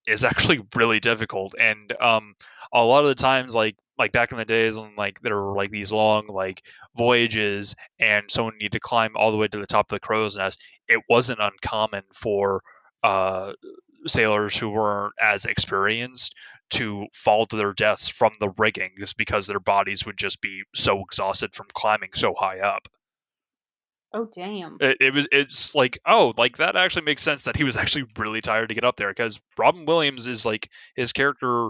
is actually really difficult. And a lot of the times, like back in the days when like there were like these long like voyages and someone needed to climb all the way to the top of the crow's nest, it wasn't uncommon for uh sailors who weren't as experienced to fall to their deaths from the rigging, just because their bodies would just be so exhausted from climbing so high up. Oh, damn. It's like, oh, like that actually makes sense that he was actually really tired to get up there, because Robin Williams is like, his character,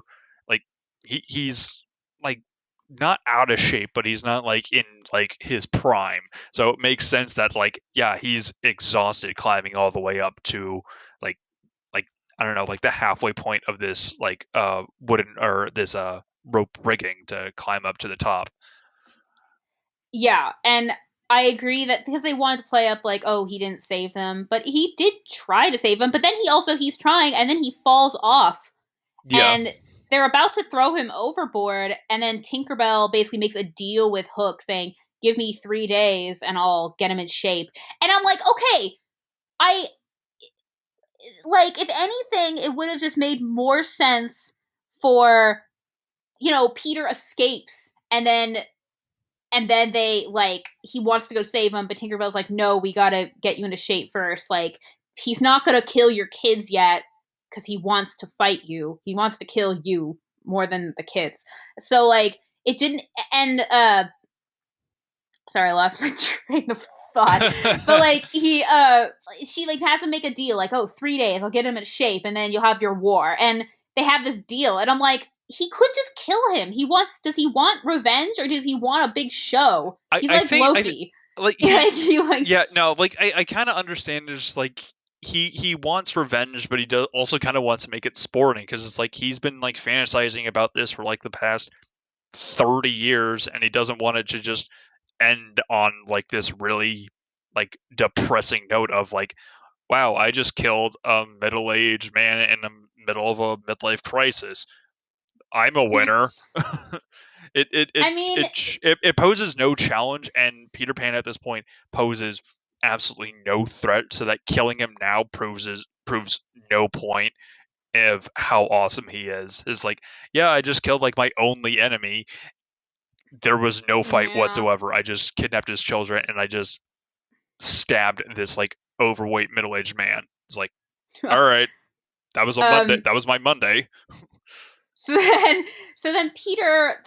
like, he's like not out of shape, but he's not like in like his prime. So it makes sense that, like, yeah, he's exhausted climbing all the way up to like like I don't know, like the halfway point of this like wooden, or this rope rigging to climb up to the top. Yeah, and I agree that because they wanted to play up like, oh, he didn't save them, but he did try to save them. But then he's trying, and then he falls off, Yeah. and they're about to throw him overboard, and then Tinkerbell basically makes a deal with Hook, saying, "Give me 3 days, and I'll get him in shape." And I'm like, okay, I like, if anything, it would have just made more sense for, Peter escapes, and then they, like, he wants to go save him, but Tinkerbell's like, no, we gotta get you into shape first. Like, he's not gonna kill your kids yet because he wants to fight you. He wants to kill you more than the kids. So, like, it didn't. And sorry, I lost my train of thought. But, like, she, like, has him make a deal, like, oh, 3 days, I'll get him in shape, and then you'll have your war. And they have this deal, and I'm like, he could just kill him. Does he want revenge, or does he want a big show? He's I like think Loki. like Like, he, like, yeah, no, like I kind of understand. It's just like he wants revenge, but he does also kind of wants to make it sporting, because it's like he's been like fantasizing about this for like the past 30 years, and he doesn't want it to just end on like this really like depressing note of like, wow, I just killed a middle-aged man in the middle of a midlife crisis. I'm a winner. it, it, it, I mean, it poses no challenge, and Peter Pan at this point poses absolutely no threat, so that killing him now proves no point of how awesome he is. It's like, yeah, I just killed like my only enemy. There was no fight yeah. whatsoever. I just kidnapped his children, and I just stabbed this like overweight middle-aged man. It's like, all right, that was a Monday. um, That was my Monday. so then, Peter,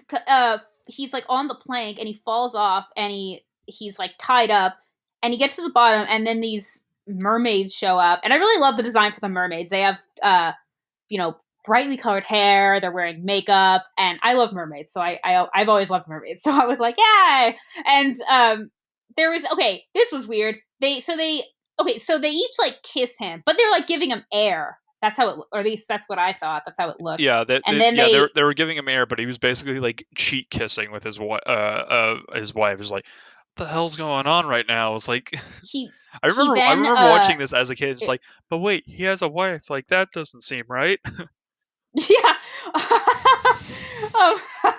he's like on the plank, and he falls off, and he's like tied up, and he gets to the bottom, and then these mermaids show up, and I really love the design for the mermaids. They have, you know, brightly colored hair. They're wearing makeup, and I love mermaids, so I've always loved mermaids. So I was like, yay! And there was, this was weird. They each like kiss him, but they're like giving him air. That's how it, or at least that's what I thought. That's how it looked. Yeah, And then yeah, they they were giving him air, but he was basically like cheek kissing with his wife. It was like, what the hell's going on right now? It was like, he I then remember watching this as a kid. It's it, like, but wait, he has a wife. Like that doesn't seem right. yeah. um,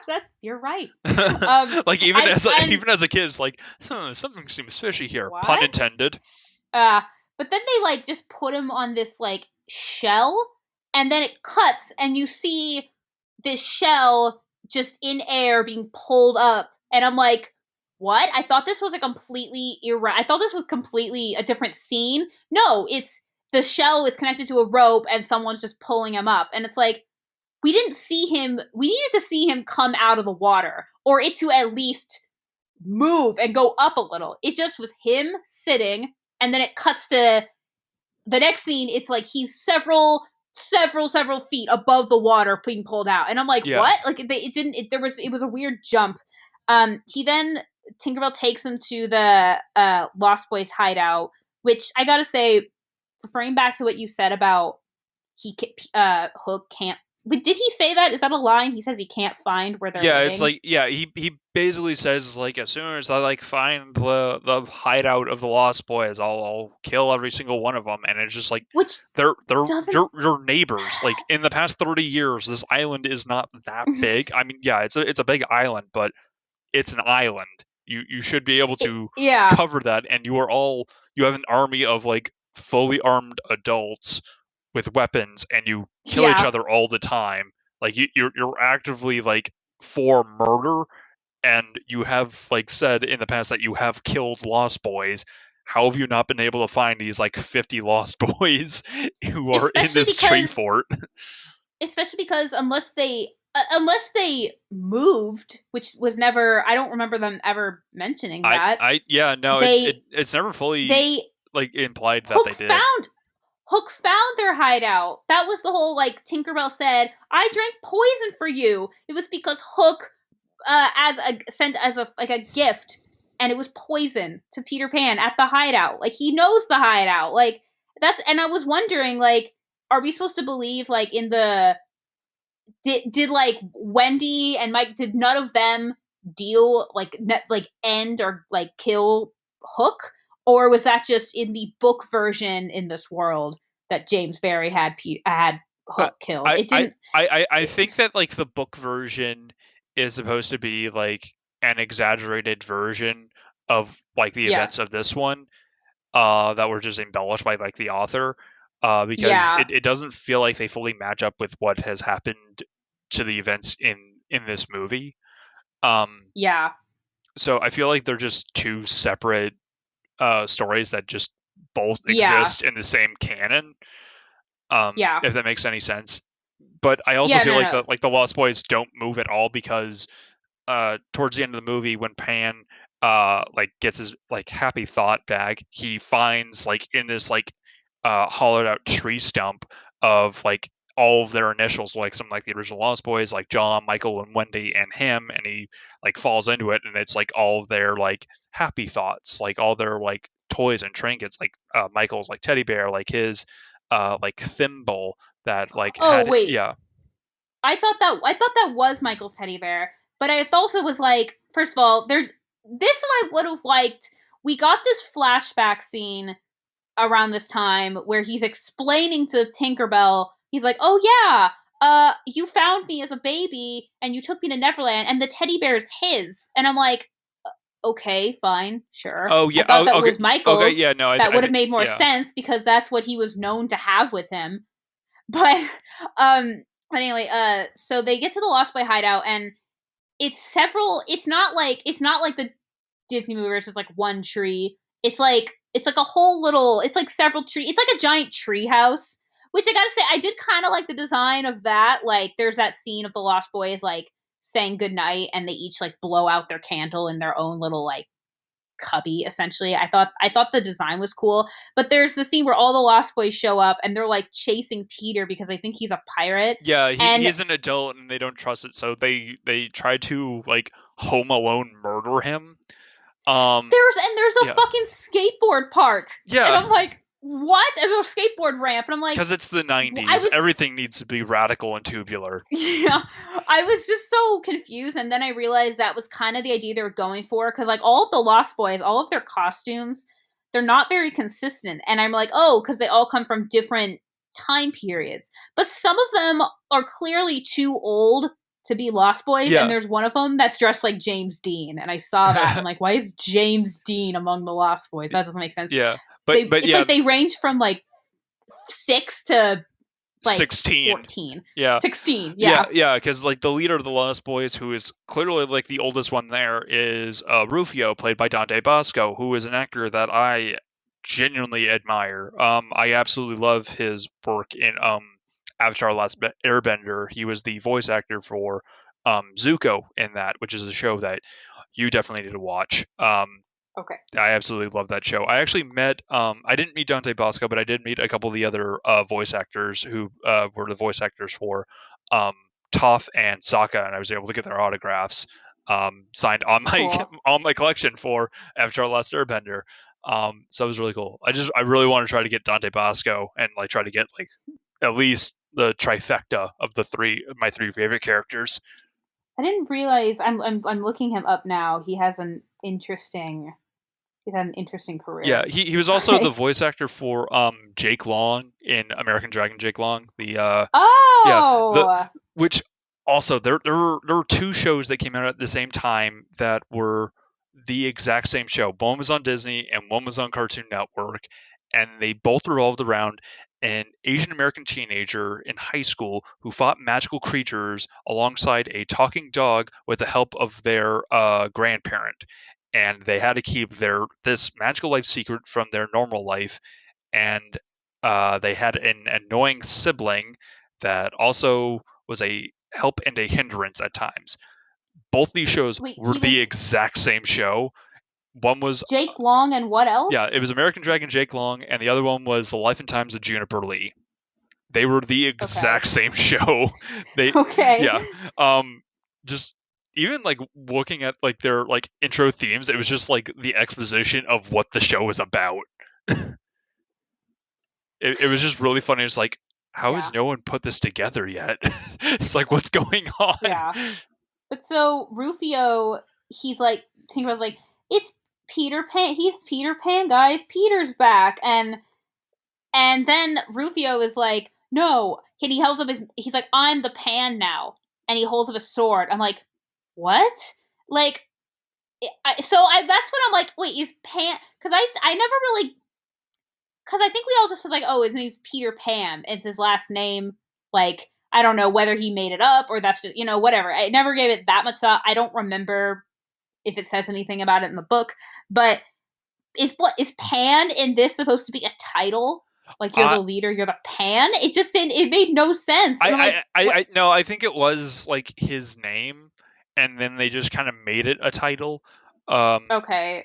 that you're right. Like I and even as a kid, it's like, something seems fishy here. Pun what? intended. Uh, but then they like just put him on this like shell, and then it cuts, and you see this shell just in air being pulled up, and I'm like, what? I thought this was a completely I thought this was completely a different scene. No, it's the shell is connected to a rope, and someone's just pulling him up, and it's like we didn't see him. We needed to see him come out of the water, or it to at least move and go up a little. It just was him sitting, and then it cuts to the next scene. It's like he's several feet above the water being pulled out, and I'm like, Yeah, what? Like it didn't. It was a weird jump. He then Tinkerbell takes him to the Lost Boys hideout, which I gotta say, referring back to what you said about Hook can't. But did he say that? Is that a line? He says he can't find where they're yeah. It's living, like, yeah. He basically says like, as soon as I like find the hideout of the Lost Boys, I'll kill every single one of them. And it's just like, which they're doesn't. your neighbors. Like in the past 30 years, this island is not that big. I mean, yeah, it's a big island, but it's an island. You should be able to Yeah, cover that, and you have an army of like fully armed adults with weapons, and you kill each yeah. other all the time. Like you're actively like for murder, and you have like said in the past that you have killed Lost Boys. How have you not been able to find these like 50 Lost Boys who are in especially this tree because fort? especially because unless they moved, which was never. I don't remember them ever mentioning that. Yeah, no, They it's never fully they like implied that Hook they did. found their hideout. That was the whole like Tinkerbell said, "I drank poison for you." It was because Hook as a sent as a like a gift, and it was poison to Peter Pan at the hideout. Like he knows the hideout. Like that's and I was wondering like are we supposed to believe like in the did like Wendy and Mike did none of them deal like end or like kill Hook, or was that just in the book version in this world that James Barry had I Hook killed? It didn't. I think that like the book version is supposed to be like an exaggerated version of like the Yeah, events of this one, that were just embellished by like the author, because yeah, it doesn't feel like they fully match up with what has happened to the events in this movie. Um, yeah, so I feel like they're just two separate stories that just both yeah, exist in the same canon. yeah, If that makes any sense. But I also yeah. feel No, like no. the Lost Boys don't move at all, because towards the end of the movie, when Pan like gets his like happy thought bag, he finds like in this like hollowed out tree stump of like all of their initials, like some like the original Lost Boys, like John, Michael, and Wendy, and him, and he like falls into it, and it's like all of their like happy thoughts, like all their like toys and trinkets, like Michael's like teddy bear, like his like thimble that like Oh had, wait, yeah. I thought that was Michael's teddy bear, but I also was like, first of all, there. This I would have liked. We got this flashback scene around this time where he's explaining to Tinkerbell. He's like, "Oh yeah, you found me as a baby and you took me to Neverland, and the teddy bear is his." And I'm like, "Okay, fine, sure." Oh I yeah. thought Oh, that okay. was Okay. Michael's. Yeah. No. That I would have think. made more Yeah. sense because that's what he was known to have with him. But um, but anyway, so they get to the Lost Boy hideout, and it's several. It's not like the Disney movie where it's just like one tree. It's like a whole little. It's like several tree. It's like a giant tree house. Which I gotta say, I did kind of like the design of that. Like, there's that scene of the Lost Boys like saying goodnight, and they each like blow out their candle in their own little like cubby. Essentially, I thought the design was cool. But there's the scene where all the Lost Boys show up, and they're like chasing Peter because they think he's a pirate, Yeah. and He's an adult, and they don't trust it, so they try to like Home Alone murder him. Um. there's a Yeah. fucking skateboard park, and Yeah. I'm like. what? There's a skateboard ramp, and I'm like, Because it's the I 90s. was Everything needs to be radical and tubular. yeah, I was just so confused, and then I realized that was kind of the idea they were going for, because like all of the Lost Boys, all of their costumes, they're not very consistent, and I'm like, oh, because they all come from different time periods, but some of them are clearly too old to be Lost Boys, and Yeah. there's one of them that's dressed like James Dean, and I saw that, and I'm like, why is James Dean among the Lost Boys? That doesn't make sense. Yeah. But It's yeah, like they range from like 6 to like 16. 14, Yeah. 16, Yeah, yeah. yeah, because like the leader of the Lost Boys, who is clearly like the oldest one there, is Rufio, played by Dante Bosco, who is an actor that I genuinely admire. I absolutely love his work in Avatar: Last Airbender. He was the voice actor for Zuko in that, which is a show that you definitely need to watch. Okay. I absolutely love that show. I actually met, I didn't meet Dante Bosco, but I did meet a couple of the other voice actors who were the voice actors for um, Toph and Sokka, and I was able to get their autographs signed on my Cool. on my collection for Avatar: Last Airbender. So it was really cool. I really want to try to get Dante Bosco and like try to get like at least the trifecta of my three favorite characters. I didn't realize I'm looking him up now. He's had an interesting Yeah, career. he was also the Okay. voice actor for Jake Long in American Dragon. Jake Long, the yeah, the Oh, which also there were two shows that came out at the same time that were the exact same show. One was on Disney and one was on Cartoon Network, and they both revolved around an Asian American teenager in high school who fought magical creatures alongside a talking dog with the help of their grandparent, and they had to keep their this magical life secret from their normal life, and they had an annoying sibling that also was a help and a hindrance at times. Both these shows wait, were he the was exact same show. One was Jake Long and what yeah, else? it was American Dragon Jake Long, and the other one was The Life and Times of Juniper Lee. They were the exact Okay. same show. They Okay. yeah. Um just even like looking at like their like intro themes, it was just like the exposition of what the show was about. It was just really funny. It's like, how has Yeah. no one put this together yet? It's like, what's going on? Yeah. But so Rufio, he's like Tinkerbell's like, it's Peter Pan. He's Peter Pan, guys. Peter's back, and then Rufio is like, no. And he holds up his. He's like, I'm the Pan now, and he holds up a sword. I'm like, what? Like, that's when I'm like, wait, is Pan? Because I never really, because I think we all just was like, oh, his name's Peter Pan. It's his last name. Like, I don't know whether he made it up or that's just whatever. I never gave it that much thought. I don't remember if it says anything about it in the book, but is Pan in this supposed to be a title? Like you're I, the leader, you're the Pan? It just didn't. It made no sense, and I'm like, what? no, I think it was like his name, and then they just kind of made it a title. Um, Okay,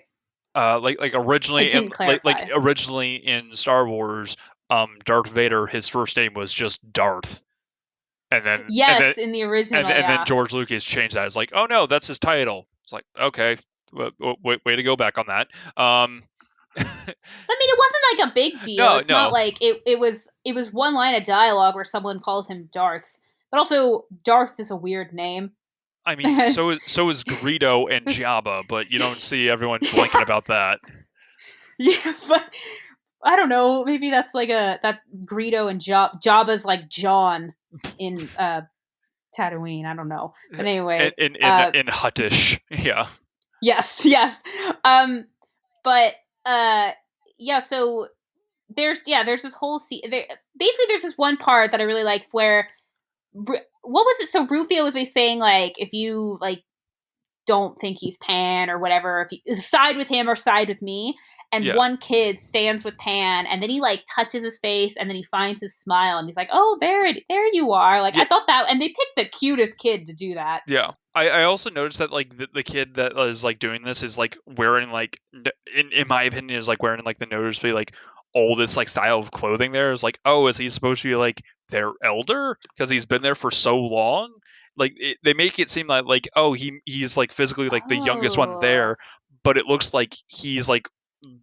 like it originally, and didn't clarify. originally in Star Wars, Darth Vader, his first name was just Darth, and then Yes, in the original, and then yeah. George Lucas changed that. It's like, oh no, that's his title. It's like, okay, way to go back on that. I mean, it wasn't like a big deal. No, It's not no. like it was one line of dialogue where someone calls him Darth. But also Darth is a weird name. I mean, Yeah, so is Greedo and Jabba, but you don't see everyone blinking about that. but I don't know. Maybe that's like that Greedo and Jabba's like John in Tatooine. I don't know. But anyway, In Huttish, yeah, yes, yes. Um, but uh, yeah. So there's this whole basically there's this one part that I really liked where what was it? So Rufio was saying like if you like don't think he's Pan or whatever, if you side with him or side with me. And yeah. one kid stands with Pan, and then he like touches his face, and then he finds his smile, and he's like, "Oh, there you are!" Like Yeah, I thought that, and they picked the cutest kid to do that. yeah. I also noticed that like the kid that is like doing this is like wearing like in my opinion is like wearing like the noticeably like oldest like style of clothing. There is like, oh, is he supposed to be like their elder because he's been there for so long? Like they make it seem like oh he's like physically like the youngest one Oh, there, but it looks like he's like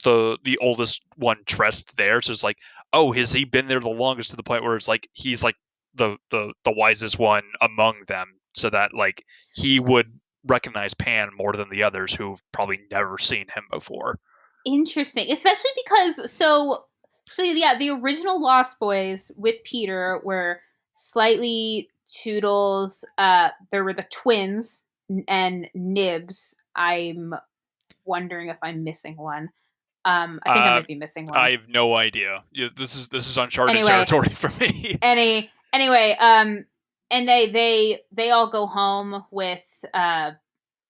the oldest one dressed there. So it's like, oh, has he been there the longest to the point where it's like he's like the wisest one among them, so that like he would recognize Pan more than the others who've probably never seen him before. Interesting, especially because so yeah, the original Lost Boys with Peter were slightly Toodles. There were the twins and Nibs. I'm wondering if I'm missing one. I think I Uh, might be missing I one. have no idea. Yeah, this is uncharted Anyway, territory for me. anyway, and they all go home with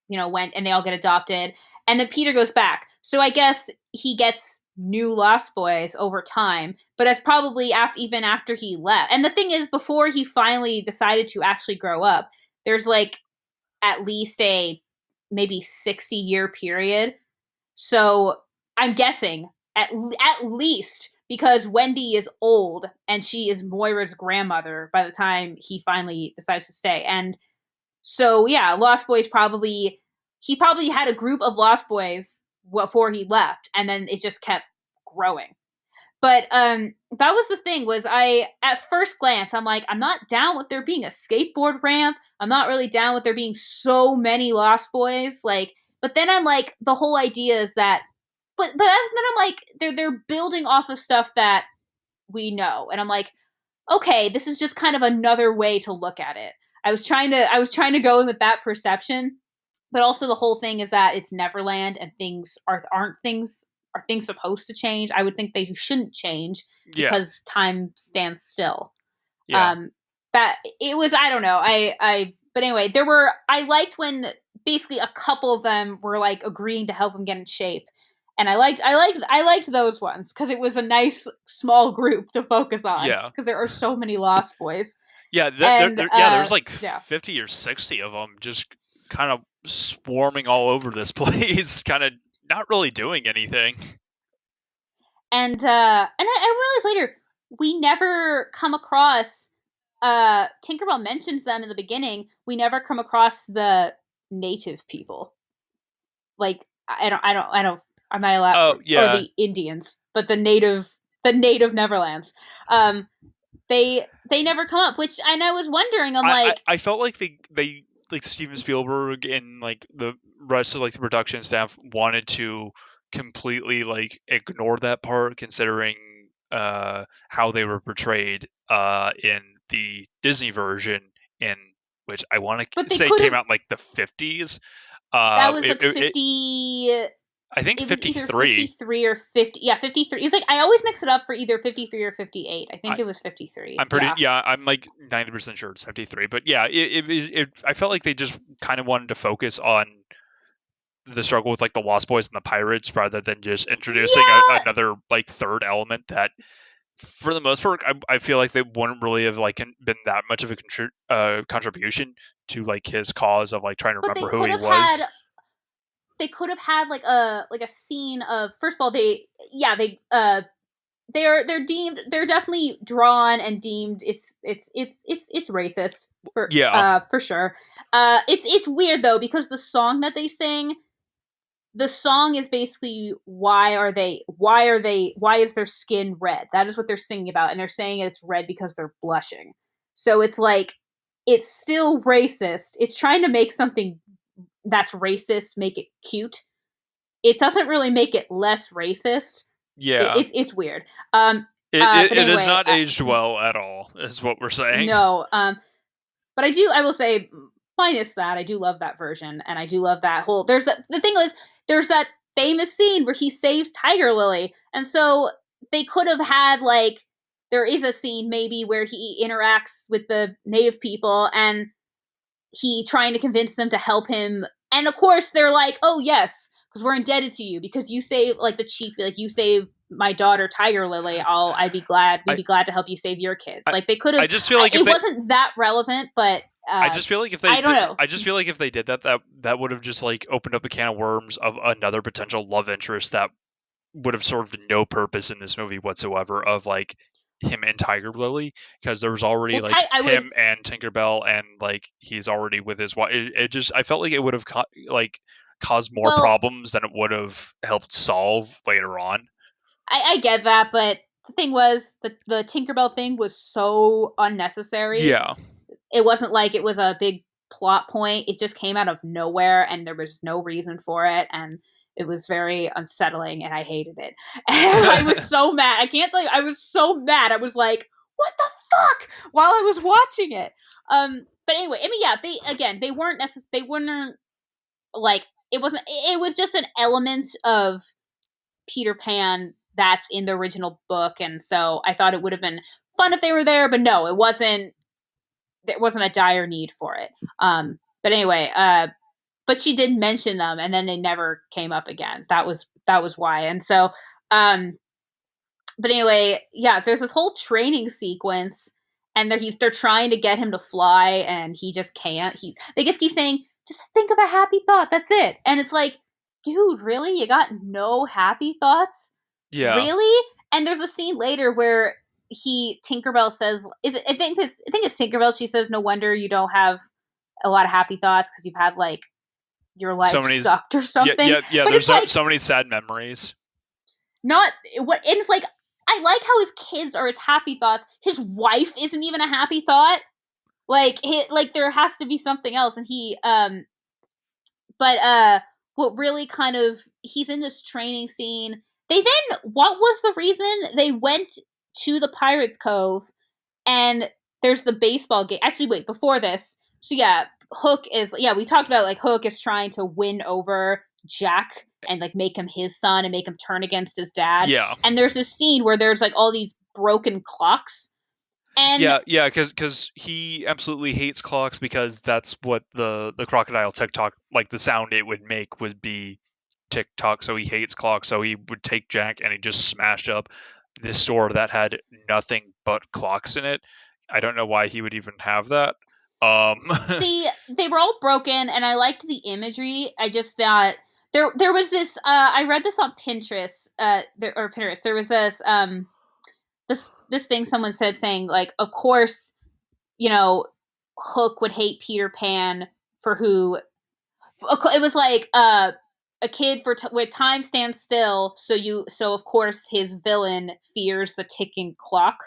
went and they all get adopted, and then Peter goes back. So I guess he gets new Lost Boys over time, but that's probably even after he left. And the thing is, before he finally decided to actually grow up, there's like at least a maybe 60-year period. So I'm guessing at least because Wendy is old and she is Moira's grandmother by the time he finally decides to stay. And so yeah, Lost Boys probably he probably had a group of Lost Boys before he left, and then it just kept growing. But that was the thing was I at first glance I'm like I'm not down with there being a skateboard ramp. I'm not really down with there being so many Lost Boys. Like, but then I'm like the whole idea is that, but then I'm like they're building off of stuff that we know, and I'm like okay, this is just kind of another way to look at it. I was trying to go in with that perception, but also the whole thing is that it's Neverland and things aren't things are things supposed to change. I would think they shouldn't change Yeah, because time stands still. yeah, Um, that it was I don't know. I but anyway, there were I liked when basically a couple of them were like agreeing to help him get in shape. And I liked those ones because it was a nice small group to focus on yeah. because there are so many Lost Boys. Yeah, And yeah, there's like yeah. 50 or 60 of them just kind of swarming all over this place, kind of not really doing anything. And I realized later we never come across Tinkerbell mentions them in the beginning. We never come across the native people. Like I don't am I allowed Oh, or yeah. the Indians, but the native Neverlands. Um they never come up, which and I was wondering, I'm like, I felt like they like Steven Spielberg and like the rest of like the production staff wanted to completely like ignore that part considering how they were portrayed in the Disney version in which I want but to they say could came have out in like the 50s. that was like 50. I think It was either 53. 53 or 50. Yeah, 53. It's like I always mix it up for either 53 or 58. I think I, it was 53. I'm pretty, Yeah. yeah, I'm like 90% sure it's 53. But yeah, I felt like they just kind of wanted to focus on the struggle with like the Lost Boys and the pirates rather than just introducing Yeah, another like third element that, for the most part, I feel like they wouldn't really have like been that much of a contribution to like his cause of like trying to but remember who he was. they could have had like a scene of first of all they yeah, they're definitely drawn and deemed it's racist Yeah, for sure. It's weird though because the song is basically why is their skin red? That is what they're singing about, and they're saying it's red because they're blushing. So it's like it's still racist. It's trying to make something that's racist make it cute. It doesn't really make it less racist. yeah. It's weird. But It has anyway, not aged well at all, is what we're saying. no. But I will say, minus that, I do love that version, and I do love that whole. The thing is, there's that famous scene where he saves Tiger Lily, and so they could have had like there is a scene maybe where he interacts with the native people and he trying to convince them to help him, and of course they're like, oh yes, because we're indebted to you because you save like the chief, like you save my daughter Tiger Lily. I'd be glad we'd I, be glad to help you save your kids. I Like they could I have. just feel like if It they wasn't that relevant, but I just feel like if they I don't know. I just feel like if they did that, that would have just like opened up a can of worms of another potential love interest that would have served no purpose in this movie whatsoever of like him and Tiger Lily, because there was already Well, like I would. him and Tinkerbell and like he's already with his wife. It just I felt like it would have like caused more Well, problems than it would have helped solve later on. I get that, but the thing was the Tinkerbell thing was so unnecessary. Yeah, It wasn't like it was a big plot point. It just came out of nowhere and there was no reason for it, and it was very unsettling and I hated it. And I was so mad. I can't tell you, I was so mad. I was like, what the fuck? While I was watching it. But anyway, I mean, yeah, they weren't they weren't like, it wasn't, it was just an element of Peter Pan that's in the original book, and so I thought it would have been fun if they were there, but no, it wasn't. There wasn't a dire need for it. But anyway, but she did mention them, and then they never came up again. That was why, and so, um, but anyway, yeah, there's this whole training sequence, and they're trying to get him to fly, and he just can't. They just keep saying, "Just think of a happy thought." That's it, and it's like, dude, really? You got no happy thoughts? yeah. Really? And there's a scene later where Tinkerbell says, "Is it? I think it's Tinkerbell." She says, "No wonder you don't have a lot of happy thoughts because you've had like your So life many, sucked or yeah, something." yeah, yeah. But There's it's so, like, so many sad memories. not what. And it's like, I like how his kids are his happy thoughts. His wife isn't even a happy thought. Like there has to be something else. And but what really kind of, he's in this training scene. What was the reason they went to the Pirates Cove, and there's the baseball game. Actually, wait, before this. So yeah, we talked about like Hook is trying to win over Jack and like make him his son and make him turn against his dad. Yeah, And there's this scene where there's like all these broken clocks, and yeah, because he absolutely hates clocks because that's what the crocodile TikTok, like the sound it would make would be TikTok. So he hates clocks. So he would take Jack and he just smash up this store that had nothing but clocks in it. I don't know why he would even have that. Um, see, they were all broken, and I liked the imagery. I just thought there was this. I read this on Pinterest. Or Pinterest. There was this thing someone said saying like, of course, you know, Hook would hate Peter Pan for who. It was like a kid with time stands still, so of course his villain fears the ticking clock.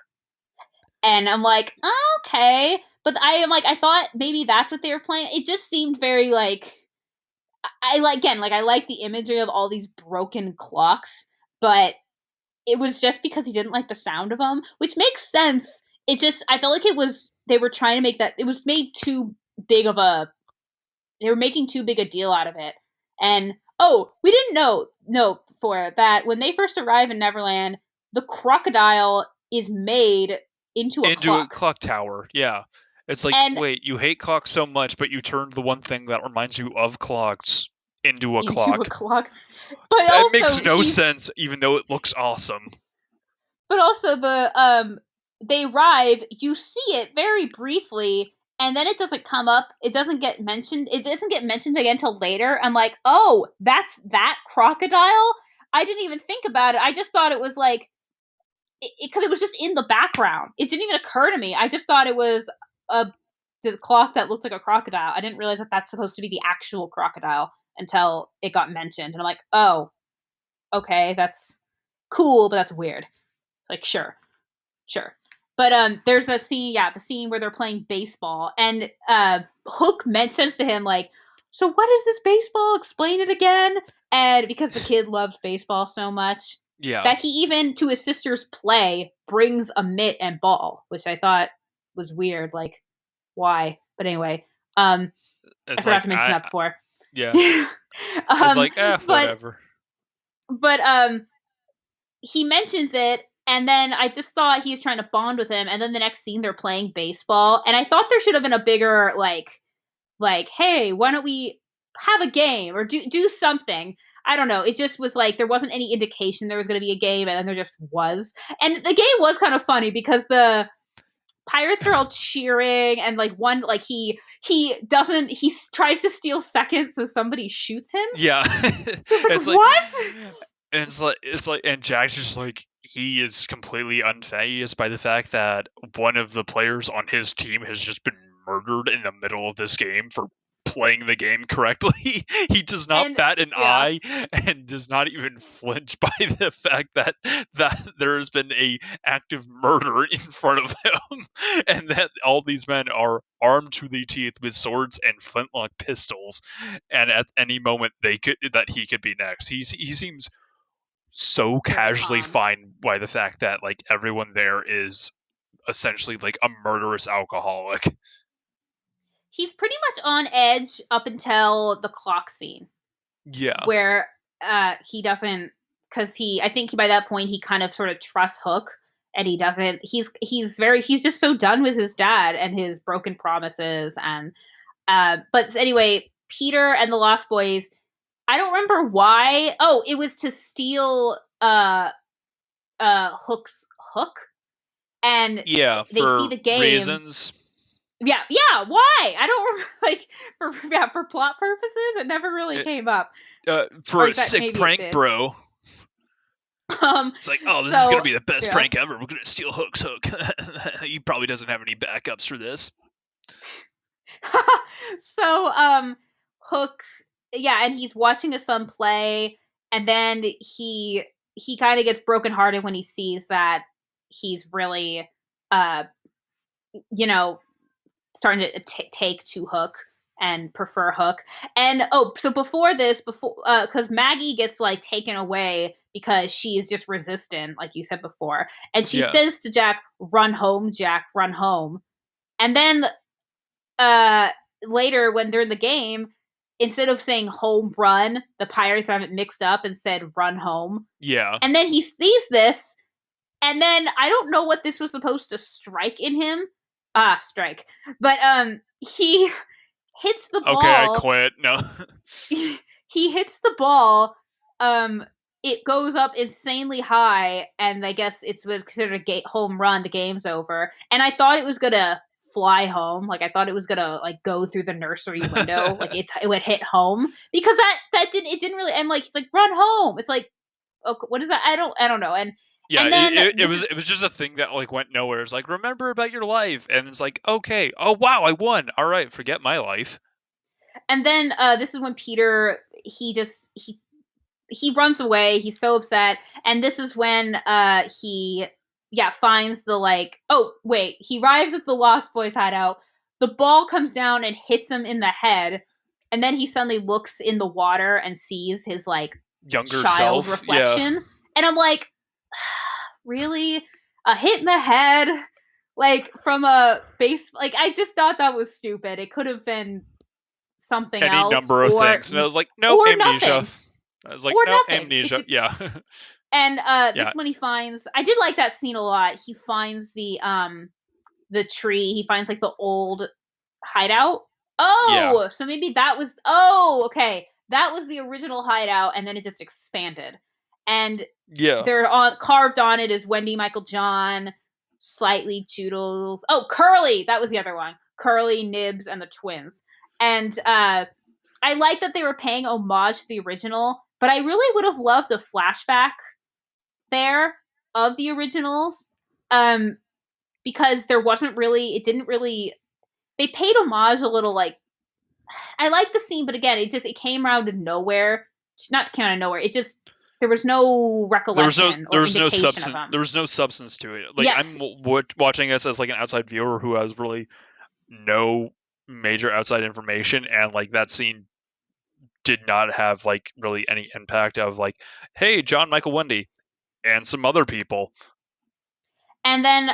And I'm like, oh, okay. But I am like, I thought maybe that's what they were playing. It just seemed very like, I like, again, like I like the imagery of all these broken clocks, but it was just because he didn't like the sound of them, which makes sense. It just, I felt like they were trying to make that, it was made too big of a, they were making too big a deal out of it. And oh, we didn't know for that when they first arrive in Neverland, the crocodile is made into a into a clock. clock tower. Yeah. It's like, And wait, you hate clocks so much, but you turned the one thing that reminds you of clocks into a into a clock. clock. But That also makes no he's sense, even though it looks awesome. but also they arrive, you see it very briefly, and then it doesn't come up, it doesn't get mentioned, it doesn't get mentioned again until later. I'm like, oh, that's that crocodile? I didn't even think about it. I just thought it was like, because it was just in the background. It didn't even occur to me. I just thought it was a the clock that looked like a crocodile. I didn't realize that that's supposed to be the actual crocodile until it got mentioned. And I'm like, oh, okay, that's cool, but that's weird. Like, sure, sure. But there's a scene, yeah, the scene where they're playing baseball, and Hook says to him like, "So what is this baseball? Explain it again." And because the kid loves baseball so much Yeah. that he even to his sister's play brings a mitt and ball, which I thought was weird. Like, why? But anyway, I It's forgot like, to mention that before. yeah. It's um, like, but whatever. but he mentions it, and then I just thought he's trying to bond with him, and then the next scene they're playing baseball, and I thought there should have been a bigger like, hey, why don't we have a game or do something. I don't know. It just was like there wasn't any indication there was going to be a game, and then there just was. And the game was kind of funny because the pirates are all cheering, and like one, like he doesn't, tries to steal second, so somebody shoots him. Yeah. So it's like, It's like, what? and Jack's just like, he is completely unfazed by the fact that one of the players on his team has just been murdered in the middle of this game for playing the game correctly. He does not And bat an yeah, eye and does not even flinch by the fact that there has been a active murder in front of him, and that all these men are armed to the teeth with swords and flintlock pistols, and at any moment he could be next. He seems so very casually calm. fine by the fact that like everyone there is essentially like a murderous alcoholic. He's pretty much on edge up until the clock scene, Yeah. where he doesn't, because I think by that point he kind of sort of trusts Hook, and he doesn't. He's just so done with his dad and his broken promises, and but anyway, Peter and the Lost Boys. I don't remember why. Oh, it was to steal Hook's hook, and Yeah, they see for the game. reasons. Yeah, yeah. Why? I don't remember. Like for plot purposes, it never really It, came up, for or a is that sick maybe it prank, did? bro. Um. It's like, oh, this is gonna So be the best yeah. prank ever. We're gonna steal Hook's hook. He probably doesn't have any backups for this. So Hook, yeah, and he's watching his son play, and then he kind of gets brokenhearted when he sees that he's really uh you know starting to take to Hook and prefer Hook. And oh, so before because Maggie gets like taken away because she is just resistant, like you said before, and she Yeah, says to Jack, "Run home, Jack, run home." And then uh later when they're in the game, instead of saying home run, the Pirates have it mixed up and said run home. yeah. And then he sees this, and then I don't know what this was supposed to strike in him. Strike. But he hits the Okay, I ball. quit. No. He hits the ball. Um it goes up insanely high, and I guess it's considered a home run. The game's over, and I thought it was gonna fly home. Like I thought it was gonna like go through the nursery window. Like it would hit home, because didn't really. And like he's like run home. It's like, okay, what is that? I don't know. Yeah, And then it this was is it was just a thing that like went nowhere. It's like remember about your life, and it's like okay, oh wow, I won. All right, forget my life. and then this is when Peter he runs away. He's so upset, and this is when he finds the like. Oh wait, he arrives at the Lost Boys hideout. The ball comes down and hits him in the head, and then he suddenly looks in the water and sees his like Younger child self, yeah. reflection, and I'm like, really, a hit in the head, like from a base. Like I just thought that was stupid. It could have been something Any else, number of things, and I was like, no, or amnesia. nothing, I was like, or no, nothing. It amnesia. did, Yeah, and this yeah, is when he finds. I did like that scene a lot. He finds the tree. He finds like the old hideout. yeah, Oh, so maybe that was. Oh, okay, that was the original hideout, and then it just expanded. And yeah, they're on carved on it is Wendy, Michael, John, slightly Toodles. Oh, Curly, that was the other one. Curly, Nibs, and the twins. And I like that they were paying homage to the original, but I really would have loved a flashback there of the originals, um, because there wasn't really. It didn't really. They paid homage a little. Like I like the scene, but again, it came around of nowhere. Not came out of nowhere. It just there was no recollection there or was no indication of substance them. there was no substance to it. Like I'm Yes, watching this as like an outside viewer who has really no major outside information, and like that scene did not have like really any impact of like, hey, John Michael Wendy and some other people. and then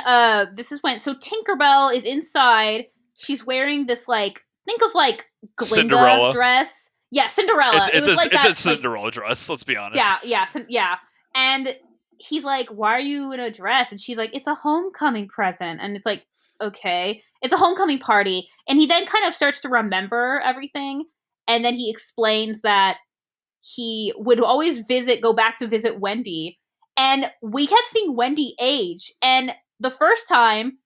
this is when Tinkerbell is inside. She's wearing this like think of like Glinda Cinderella. dress. Yeah, Cinderella. It was like It's a that like Cinderella dress. Let's be honest. yeah. And he's like, "Why are you in a dress?" And she's like, "It's a homecoming present." And it's like, "Okay, it's a homecoming party." And he then kind of starts to remember everything, and then he explains that he would always go back to visit Wendy, and we kept seeing Wendy age. And the first time,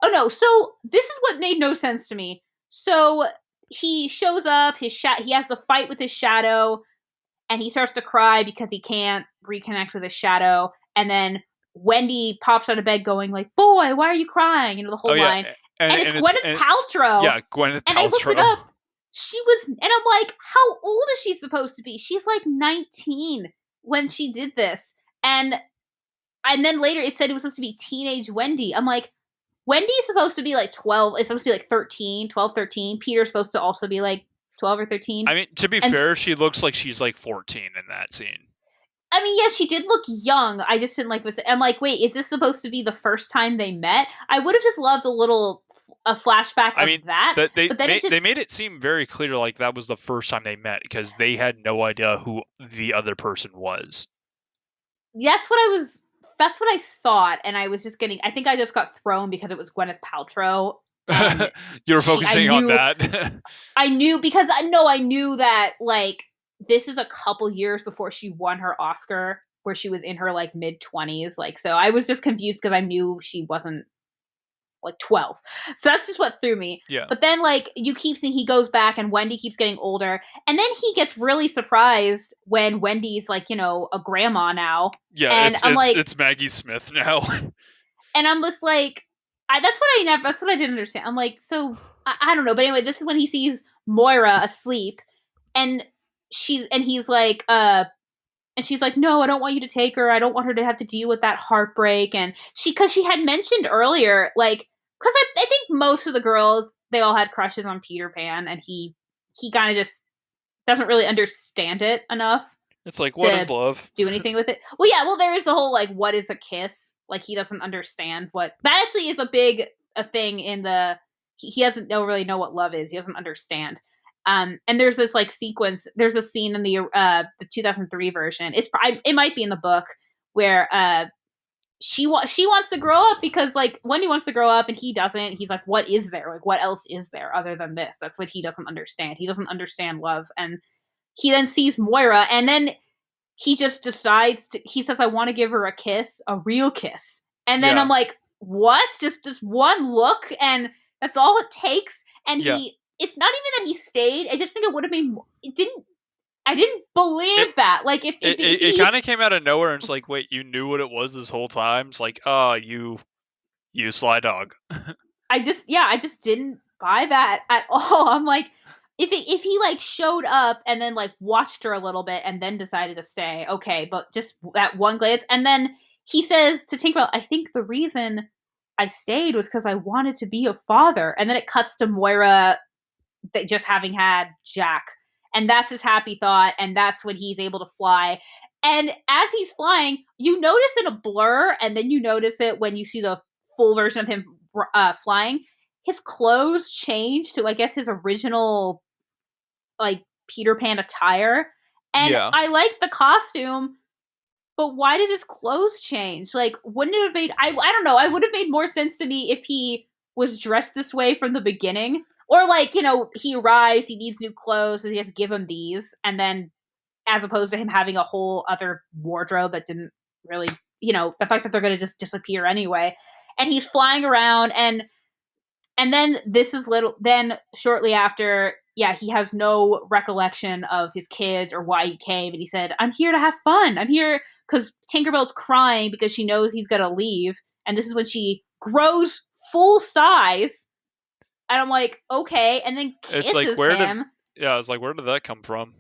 oh no, so this is what made no sense to me. So he shows up, he has the fight with his shadow, and he starts to cry because he can't reconnect with his shadow. And then Wendy pops out of bed going like, "Boy, why are you crying?" You know, the Oh whole yeah, line. And it's and it's Gwyneth and Paltrow. yeah, Gwyneth And I looked it Paltrow. up. she was, and I'm like, how old is she supposed to be? She's like 19 when she did this. And then later it said it was supposed to be teenage Wendy. I'm like, Wendy's supposed to be like 12. It's supposed to be like 13, 12, 13. Peter's supposed to also be like 12 or 13. I mean, to be And fair, she looks like she's like 14 in that scene. I mean, yes, she did look young. I just didn't like this. I'm like, wait, is this supposed to be the first time they met? I would have just loved a flashback I of mean, that, that but then it they just made it seem very clear like that was the first time they met because they had no idea who the other person was. that's what I was. That's what I thought, and I was just getting. I think I just got thrown because it was Gwyneth Paltrow, and You were she. focusing on that. I knew because I know I knew that like this is a couple years before she won her Oscar, where she was in her like mid-20s. Like, so I was just confused because I knew she wasn't like 12. So that's just what threw me. Yeah. But then like you keep seeing he goes back and Wendy keeps getting older. And then he gets really surprised when Wendy's like, a grandma now. Yeah, And I'm like, it's Maggie Smith now. and I'm just like, that's what I didn't understand. I'm like, so I don't know. But anyway, this is when he sees Moira asleep and he's like, and she's like, no, I don't want you to take her. I don't want her to have to deal with that heartbreak. And because she had mentioned earlier, like, because I think most of the girls, they all had crushes on Peter Pan, and he kind of just doesn't really understand it enough It's like, what is to love? do anything with it. Well, yeah, well, there is the whole, like, what is a kiss? Like, he doesn't understand what... That actually is a thing in the... He doesn't really know what love is. He doesn't understand. And there's this like sequence. There's a scene in the 2003 version. It might be in the book where she wants to grow up because like Wendy wants to grow up and he doesn't. He's like, what is there? Like, what else is there other than this? That's what he doesn't understand. He doesn't understand love. And he then sees Moira, and then he just decides he says, I want to give her a kiss, a real kiss. And then Yeah. I'm like, what? Just this one look, and that's all it takes. And Yeah. it's not even that he stayed. I just think it would have made. I didn't believe that. Like if It he, kind of came out of nowhere, and it's like, wait, you knew what it was this whole time? It's like, oh, you sly dog. I just didn't buy that at all. I'm like, if he like showed up and then like watched her a little bit and then decided to stay, okay, but just that one glance, and then he says to Tinkerbell, I think the reason I stayed was because I wanted to be a father, and then it cuts to Moira that just having had Jack, and that's his happy thought, and that's when he's able to fly. And as he's flying, you notice it a blur, and then you notice it when you see the full version of him flying. His clothes change to, I guess, his original like Peter Pan attire, and Yeah. I like the costume. But why did his clothes change? Like, wouldn't it have made? I don't know. I would have made more sense to me if he was dressed this way from the beginning, or like he arrives, he needs new clothes, so he has to give him these, and then as opposed to him having a whole other wardrobe that didn't really, the fact that they're going to just disappear anyway, and he's flying around, and then this is little. Then shortly after, yeah, he has no recollection of his kids or why he came, and he said, "I'm here to have fun. I'm here because Tinkerbell's crying because she knows he's gonna leave." And this is when she grows full size, and I'm like, okay, and then It's like, kisses him. yeah, it's like, where did that come from?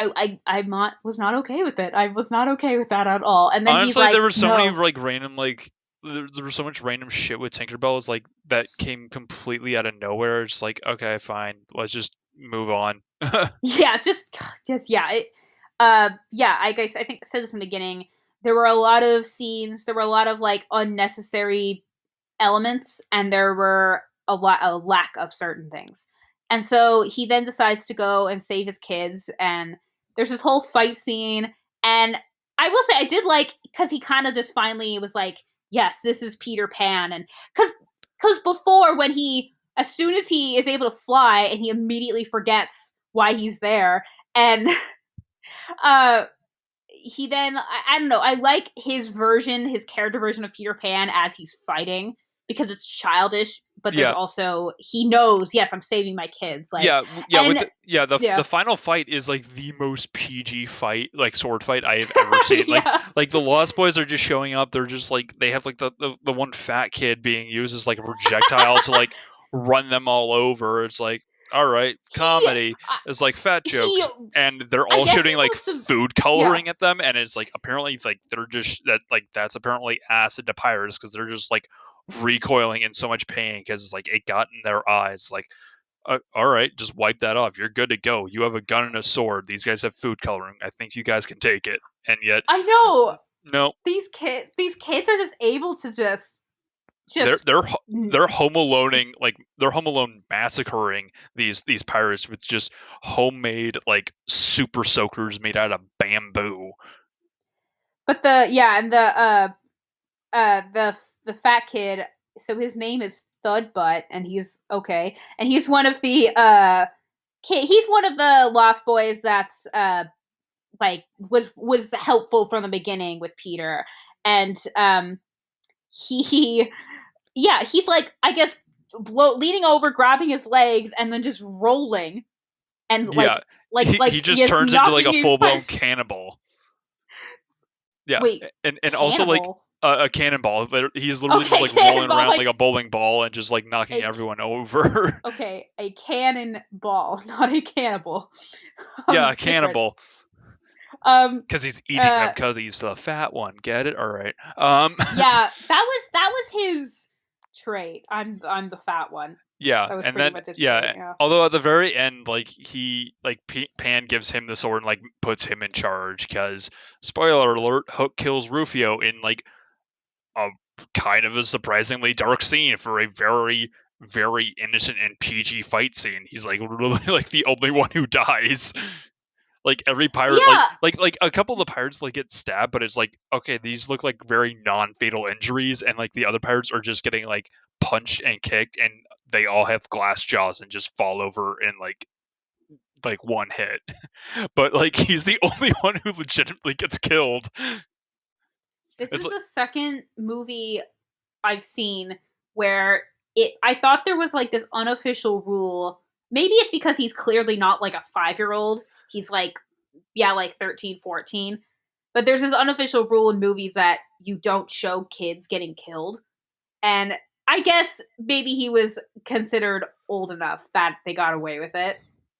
Was not okay with it. I was not okay with that at all. And then he's Honestly, there like, were so many no. like random like there was so much random shit with Tinkerbell is like that came completely out of nowhere. It's like, okay, fine, let's just move on. Yeah, just yeah. Yeah. I guess I think I said this in the beginning. There were a lot of scenes. There were a lot of like unnecessary elements, and there were a lack of certain things. And so he then decides to go and save his kids. And there's this whole fight scene. And I will say I did like because he kind of just finally was like, yes, this is Peter Pan, and because before when as soon as he is able to fly and he immediately forgets why he's there, and uh he then I don't know, I like his character version of Peter Pan as he's fighting because it's childish, but there's Yeah, also he knows, yes, I'm saving my kids, like, yeah, and the yeah. final fight is like the most PG fight, like sword fight I have ever seen. Yeah. Like the Lost Boys are just showing up. They're just like they have like the one fat kid being used as like a projectile to like run them all over. It's like all right, he, comedy is like fat he, jokes, and they're I all guess shooting he's like supposed to, food yeah. coloring at them, and it's like apparently like they're just that's apparently acid to pirates because they're just like recoiling in so much pain because like it got in their eyes. Like, all right, just wipe that off. You're good to go. You have a gun and a sword. These guys have food coloring. I think you guys can take it. And yet, I know no, these kids are just able to they're just they're they're home aloneing like they're home alone massacring these pirates with just homemade like super soakers made out of bamboo. but the yeah and the fat kid, so his name is Thud Butt, and he's okay, and he's one of the he's one of the Lost Boys that's like was helpful from the beginning with Peter, and he yeah, he's like, I guess, leaning over, grabbing his legs, and then just rolling, and Yeah, he he just is turns into like knocking a his full blown punch. cannibal. Yeah, Wait, and also like cannibal? a cannonball. He's literally just Okay, like rolling cannonball, around like like a bowling ball and just like knocking a everyone over. okay, a cannonball, not a cannibal. Yeah, a Different. cannibal Um, because he's eating them uh, because he's the fat one. Get it? All right. yeah, that was his trait. I'm the fat one. Yeah, That was and pretty then much his trait. yeah, Yeah. although at the very end, like Pan gives him the sword and like puts him in charge because spoiler alert, Hook kills Rufio in like a kind of a surprisingly dark scene for a very innocent and PG fight scene. He's like literally like the only one who dies. Like every pirate, Yeah, like a couple of the pirates like get stabbed, but it's like okay, these look like very non-fatal injuries, and like the other pirates are just getting like punched and kicked, and they all have glass jaws and just fall over in like one hit. But like he's the only one who legitimately gets killed. this It's is like the second movie I've seen where I thought there was like this unofficial rule. Maybe it's because he's clearly not like a 5-year-old. He's like, yeah, like 13, 14. But there's this unofficial rule in movies that you don't show kids getting killed. And I guess maybe he was considered old enough that they got away with it.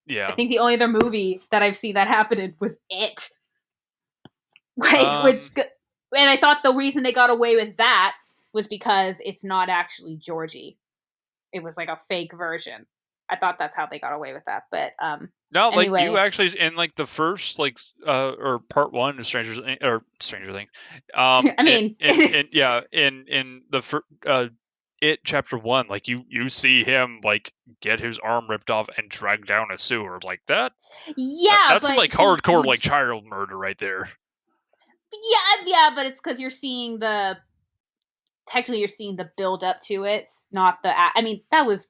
I yeah. think the only other movie that I've seen that happen in was It. Like, Um, and I thought the reason they got away with that was because it's not actually Georgie. It was like a fake version. I thought that's how they got away with that. But no, like you anyway, actually in like the first like or part one of Stranger Things, I mean, in yeah in the it chapter one, like you see him like get his arm ripped off and dragged down a sewer like that. yeah, That's some but like hardcore like child murder right there. yeah, but it's because you're seeing the technically you're seeing the build up to it, not the. I mean, that was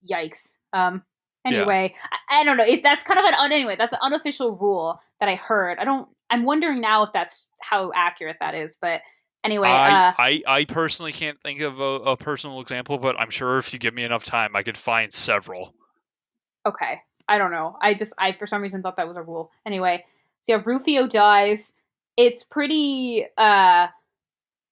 yikes. Yeah, Anyway, I don't know. That's kind of anyway. That's an unofficial rule that I heard. I don't. I'm wondering now if that's how accurate that is. But anyway, I personally can't think of a personal example, but I'm sure if you give me enough time, I could find several. okay. I don't know. I for some reason thought that was a rule. Anyway, so yeah, Rufio dies. It's pretty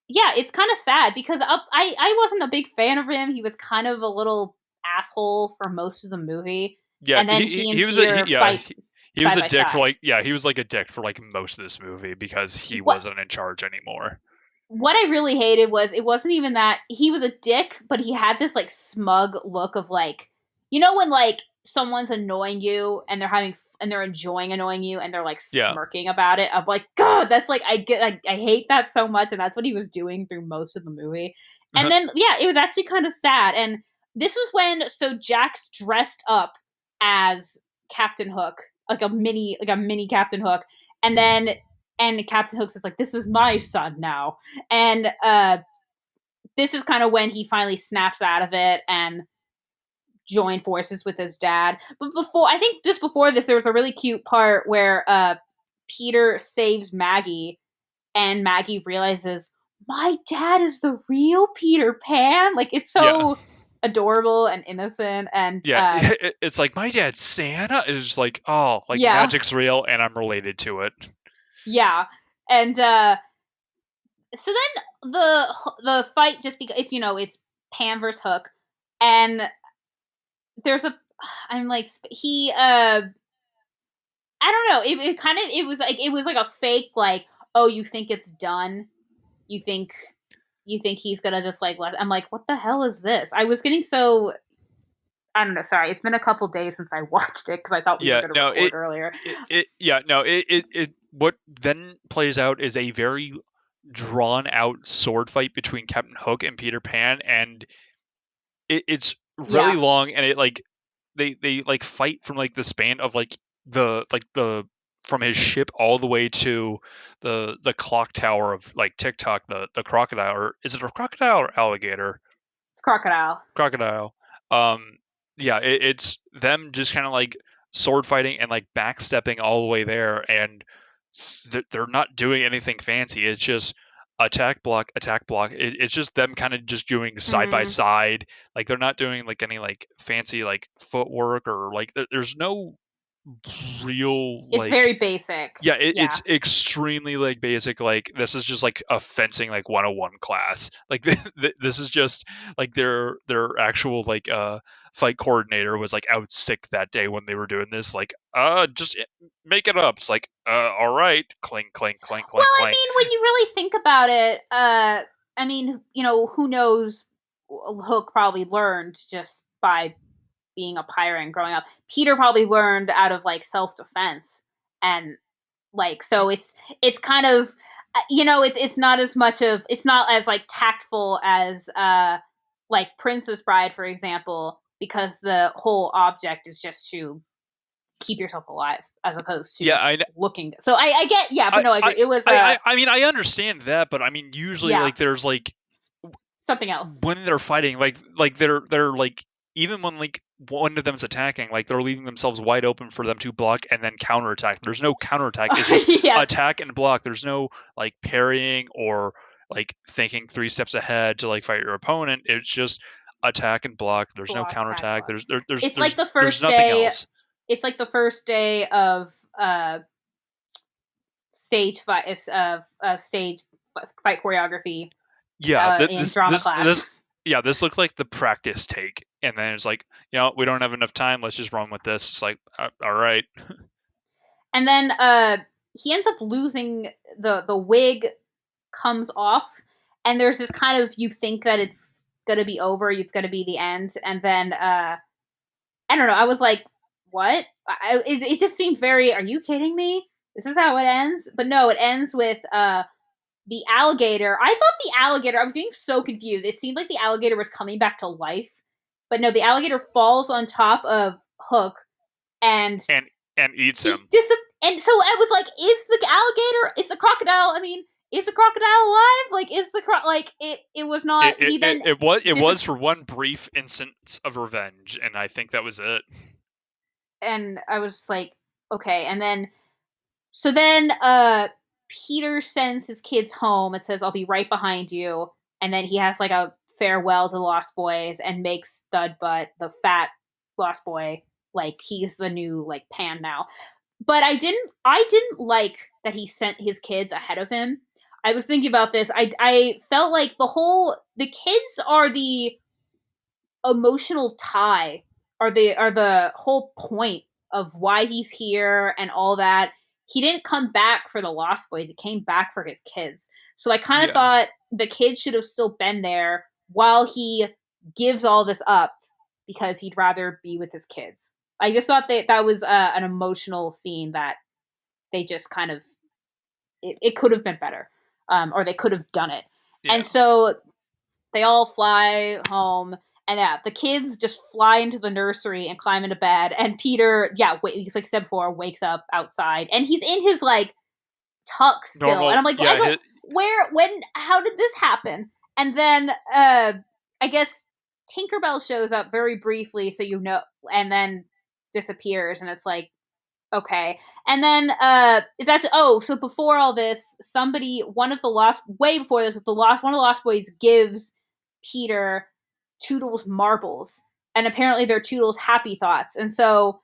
yeah, it's kind of sad because I wasn't a big fan of him. He was kind of a little asshole for most of the movie, Yeah, and then he and he was a Peter fight he was side a by dick for side. like yeah he was like a dick for like most of this movie because he What wasn't in charge anymore. what I really hated was it wasn't even that he was a dick, but he had this like smug look of like, when like someone's annoying you and and they're enjoying annoying you and they're like Yeah, smirking about it. I'm like, God, that's like I hate that so much, and that's what he was doing through most of the movie. And then yeah, it was actually kind of sad. And this was when Jax dressed up as Captain Hook, like a mini Captain Hook, and then and Captain Hook says like, "This is my son now," and this is kind of when he finally snaps out of it and join forces with his dad. But before, I think just before this, there was a really cute part where Peter saves Maggie, and Maggie realizes my dad is the real Peter Pan. Like it's yeah, so adorable and innocent, and yeah. It's like my dad Santa is like oh like yeah, magic's real and I'm related to it. yeah, and so then the fight just because it's it's Pan versus Hook, and there's a I'm like he I don't know. It kind of it was like a fake like, oh, you think it's done? You think you think he's gonna just like let? I'm like, what the hell is this? I was getting so I don't know. Sorry, it's been a couple days since I watched it because I thought we were Yeah, gonna no, record earlier. yeah, no, what then plays out is a very drawn out sword fight between Captain Hook and Peter Pan, and it's really Yeah, long, and it like they like fight from like the span of the from his ship all the way to the clock tower of like TikTok, the crocodile, or is it a crocodile or alligator? it's crocodile. Crocodile. Um, yeah, it's them just kind of like sword fighting and like backstepping all the way there, and they're not doing anything fancy. It's just attack block, attack block. It's just them kind of just doing side by Mm-hmm. side. Like they're not doing like any like fancy like footwork, or like there's no real It's like, very basic. yeah, Yeah. it's extremely like basic. Like this is just like a fencing like 101 class. Like this is just like their actual like fight coordinator was like out sick that day when they were doing this. Like just make it up. It's like all right, clink clink clink Well, clink I clink. mean, when you really think about it, I mean, you know, who knows? Hook probably learned just by being a pirate and growing up. Peter probably learned out of like self defense, and like so it's kind of you know it's not as much of it's not as like tactful as like Princess Bride, for example, because the whole object is just to keep yourself alive as opposed Yeah, to looking. So I get yeah, but no, I agree. It was I mean I understand that, but I mean usually yeah like there's like something else. when they're fighting, like they're like even when like one of them's attacking, like they're leaving themselves wide open for them to block and then counterattack. There's no counterattack. It's just Yeah, attack and block. There's no like parrying or like thinking 3 steps ahead to like fight your opponent. It's just attack and block. There's no block attack counterattack. block. There's It's like the there's first nothing day. else. It's like the first day of stage fight stage fight choreography Yeah, in drama this class. yeah, this looked like the practice take, and then it's like, we don't have enough time. Let's just run with this. It's like, all right. And then he ends up losing the wig comes off, and there's this kind of you think that it's gonna be over, it's gonna be the end, and then I don't know. I was like, what? It just seemed very. Are you kidding me? This is how it ends? But no, it ends with the alligator. I thought the alligator. I was getting so confused. It seemed like the alligator was coming back to life, but no, the alligator falls on top of Hook and and and eats it him. and so I was like, is the alligator? Is the crocodile? I mean, is the crocodile alive? Like, is the like it was not. He then It dis was for one brief instance of revenge, and I think that was it. and I was just like, okay, and then so then Peter sends his kids home and says, I'll be right behind you. And then he has like a farewell to the Lost Boys and makes Thudbutt, the fat Lost Boy, like he's the new like Pan now. But I didn't like that he sent his kids ahead of him. I was thinking about this. I felt like the kids are the emotional tie are the whole point of why he's here and all that. He didn't come back for the Lost Boys. He came back for his kids. So I kind of Yeah, thought the kids should have still been there while he gives all this up because he'd rather be with his kids. I just thought that was an emotional scene that they just kind of it could have been better, or they could have done it. yeah. And so they all fly home, and yeah, the kids just fly into the nursery and climb into bed. And Peter, yeah, he's like said before, wakes up outside, and he's in his like tux still. And Normal. I'm like, I Yeah, don't where when how did this happen? And then I guess Tinkerbell shows up very briefly, so you know, and then disappears, and it's like okay. And then that's so before all this, somebody one of the lost way before this, the lost one of the Lost Boys gives Peter Toodles marbles. And apparently they're Toodles happy thoughts. And so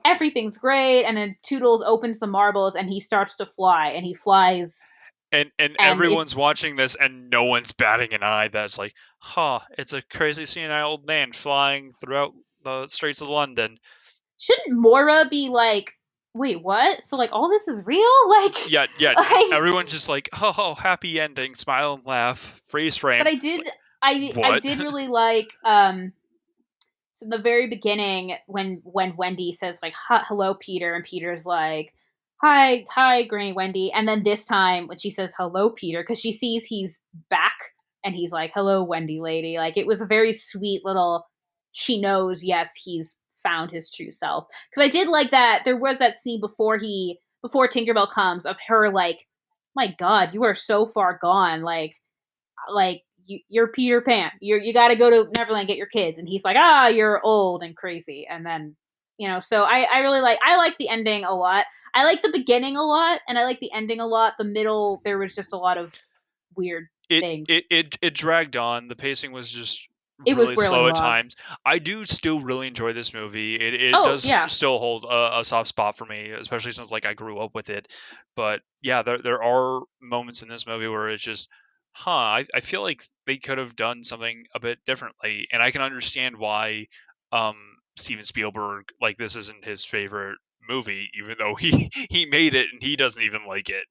everything's great, and then Toodles opens the marbles and he starts to fly, and he flies, and and everyone's it's watching this, and no one's batting an eye. That's like, huh? It's a crazy senile old man flying throughout the streets of London. Shouldn't Mora be like, wait, what? So like all this is real? Like, Yeah, yeah. like, Everyone's just like, oh, happy ending, smile and laugh, freeze frame. but It's like, I what? did really like so in the very beginning when Wendy says like hello Peter and Peter's like hi Granny Wendy, and then this time when she says hello Peter because she sees he's back and he's like hello Wendy lady, like it was a very sweet little, she knows yes he's found his true self, because I did like that there was that scene before Tinkerbell comes of her like my god you are so far gone, like you're Peter Pan. You got to go to Neverland get your kids, and he's like, you're old and crazy, and then So I really I like the ending a lot. I like the beginning a lot, and I like the ending a lot. The middle there was just a lot of weird it things. it it it dragged on. The pacing was just It was really really slow at long. times. I do still really enjoy this movie. It Oh does yeah, still hold a soft spot for me, especially since like I grew up with it. But yeah, there are moments in this movie where it's just, I feel like they could have done something a bit differently, and I can understand why um Steven Spielberg, like, this isn't his favorite movie, even though he made it and he doesn't even like it.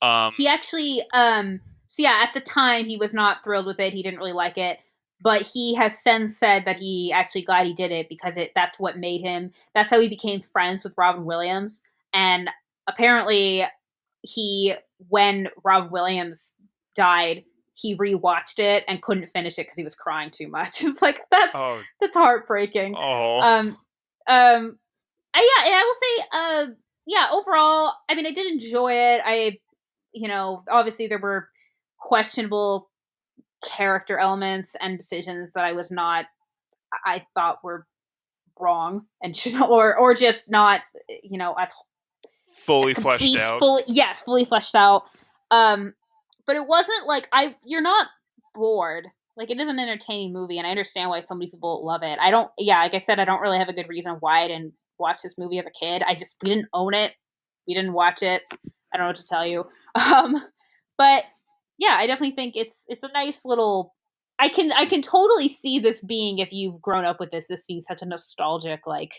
Um, he actually so yeah, at the time he was not thrilled with it. He didn't really like it. But he has since said that he actually glad he did it because that's what made him, that's how he became friends with Robin Williams. And apparently he, when Robin Williams died, he rewatched it and couldn't finish it because he was crying too much. It's like oh, that's heartbreaking. oh. Um um yeah, and I will say yeah, overall, I mean I did enjoy it. Obviously there were questionable character elements and decisions that I thought were wrong and should, or just not as Fully fleshed complete, out. fully fleshed out. But it wasn't like you're not bored. Like it is an entertaining movie, and I understand why so many people love it. I don't. Yeah, like I said, I don't really have a good reason why I didn't watch this movie as a kid. We didn't own it. We didn't watch it. I don't know what to tell you. Um, but yeah, I definitely think it's a nice little. I can totally see this being, if you've grown up with this being such a nostalgic like,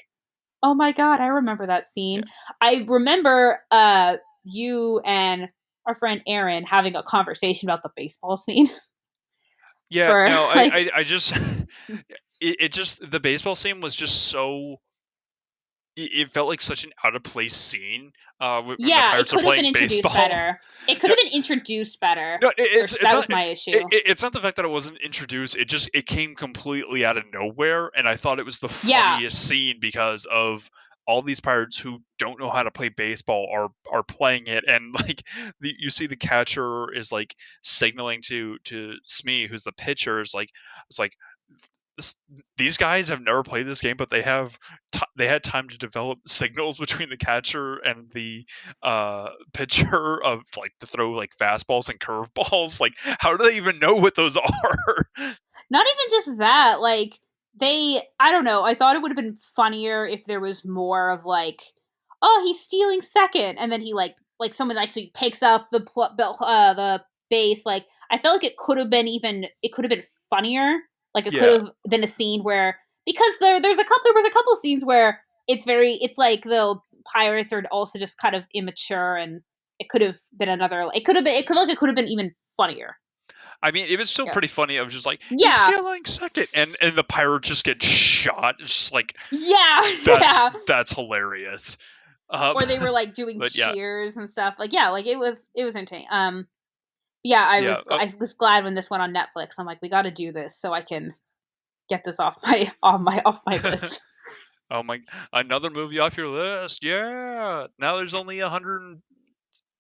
oh my god, I remember that Yeah, scene. I remember you and our friend Aaron having a conversation about the baseball scene yeah. for No, like, I just it just, the baseball scene was just so. It felt like such an out of place scene. When the yeah, it Pirates are could have been playing introduced baseball. better. It could No, have been introduced better, no, which it's that not. was my issue. It's not the fact that it wasn't introduced. It came completely out of nowhere, and I thought it was the Yeah, funniest scene because of all these pirates who don't know how to play baseball are playing it, and like, you see the catcher is like signaling to Smee, who's the pitcher, is like, it's like, this, these guys have never played this game, but they had time to develop signals between the catcher and the pitcher of like to throw like fastballs and curveballs. Like, how do they even know what those are? not even just that. Like I don't know. I thought it would have been funnier if there was more of like, oh, he's stealing second, and then he like someone actually picks up the base. Like I felt like it could have been funnier. Like it could Yeah, have been a scene where, because there was a couple scenes where it's like the pirates are also just kind of immature, and it could have been it could have been even funnier. I mean, it was still Yeah. pretty funny. I was just like, he's Yeah, stealing second, and the pirate just gets shot. It's just like, yeah, that's yeah. that's hilarious. Um, Or they were like doing but yeah, cheers and stuff. Like yeah, like it was entertaining. Yeah, yeah. I was glad when this went on Netflix. I'm like, we got to do this so I can get this off my list. Oh my, another movie off your list. Yeah. Now there's only 100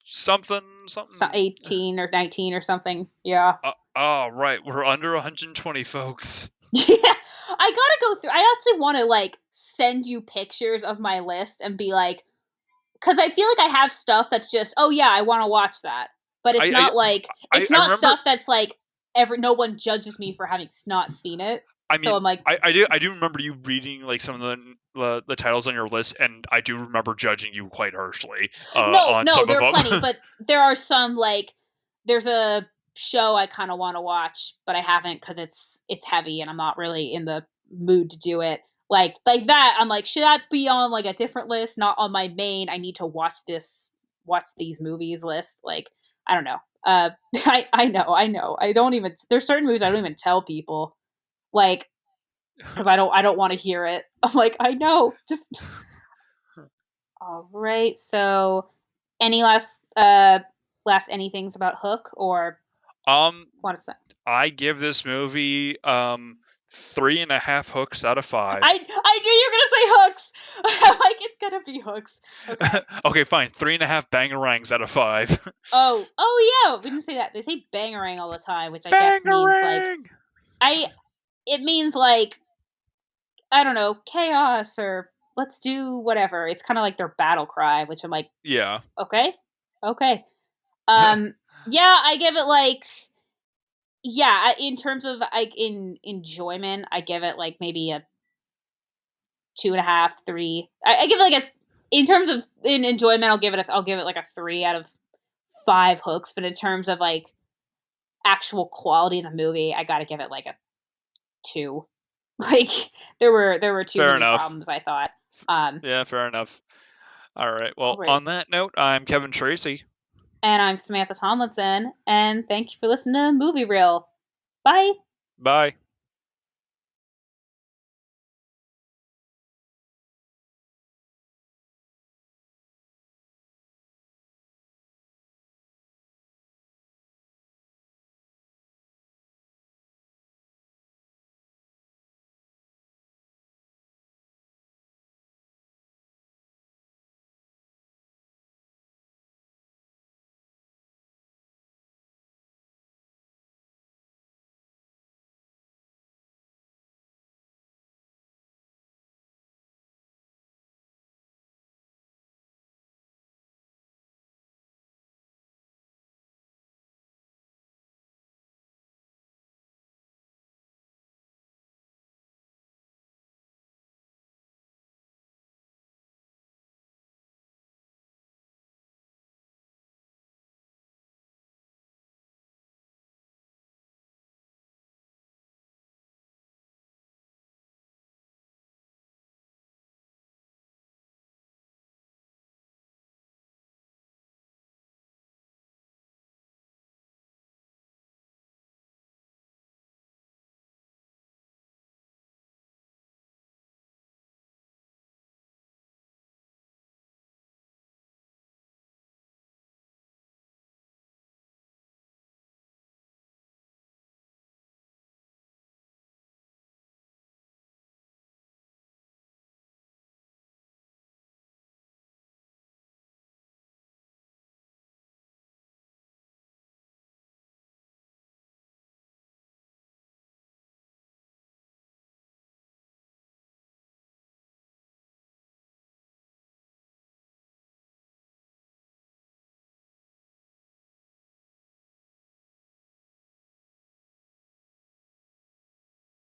something So something. 18 or 19 or something. Yeah. Oh, right. We're under 120 folks. Yeah. I gotta go through. I actually want to like send you pictures of my list and be like, because I feel like I have stuff that's just, oh yeah, I want to watch that, but I I it's I not remember. stuff that's like no one judges me for having not seen it. I So mean, I'm like, I do remember you reading like some of the titles on your list, and I do remember judging you quite harshly on no, some of there are plenty, them. but there are some like there's a show I kind of want to watch, but I haven't because it's heavy and I'm not really in the mood to do it. Like that. I'm like, should that be on like a different list, not on my main? I need to watch these movies list. Like, I don't know. I know. I don't even. There's certain movies I don't even tell people, like, because I don't want to hear it. I'm like, I know. Just all right. So, any last anythings about Hook or Um, want to say? I give this movie 3.5 hooks out of I 5. knew you were gonna say Hooks. I'm like, it's gonna be Hooks. Okay. Okay, fine. 3.5 bangerangs out of 5. Oh, yeah, we didn't say that. They say bangerang all the time, which I guess means like Bangerang. I. It means like I don't know, chaos or let's do whatever. It's kind of like their battle cry, which I'm like, Yeah. okay, okay. Um, yeah, I give it like yeah. In terms of like in enjoyment, I give it like maybe a 2.5, 3. I give it like a in terms of in enjoyment, I'll give it like a 3 out of 5 hooks. But in terms of like actual quality in the movie, I gotta give it like a 2. Like there were too Fair many enough. problems. I thought. Yeah, fair enough. All right. All Well, right. on that note, I'm Kevin Tracy. And I'm Samantha Tomlinson, and thank you for listening to Movie Reel. Bye. Bye.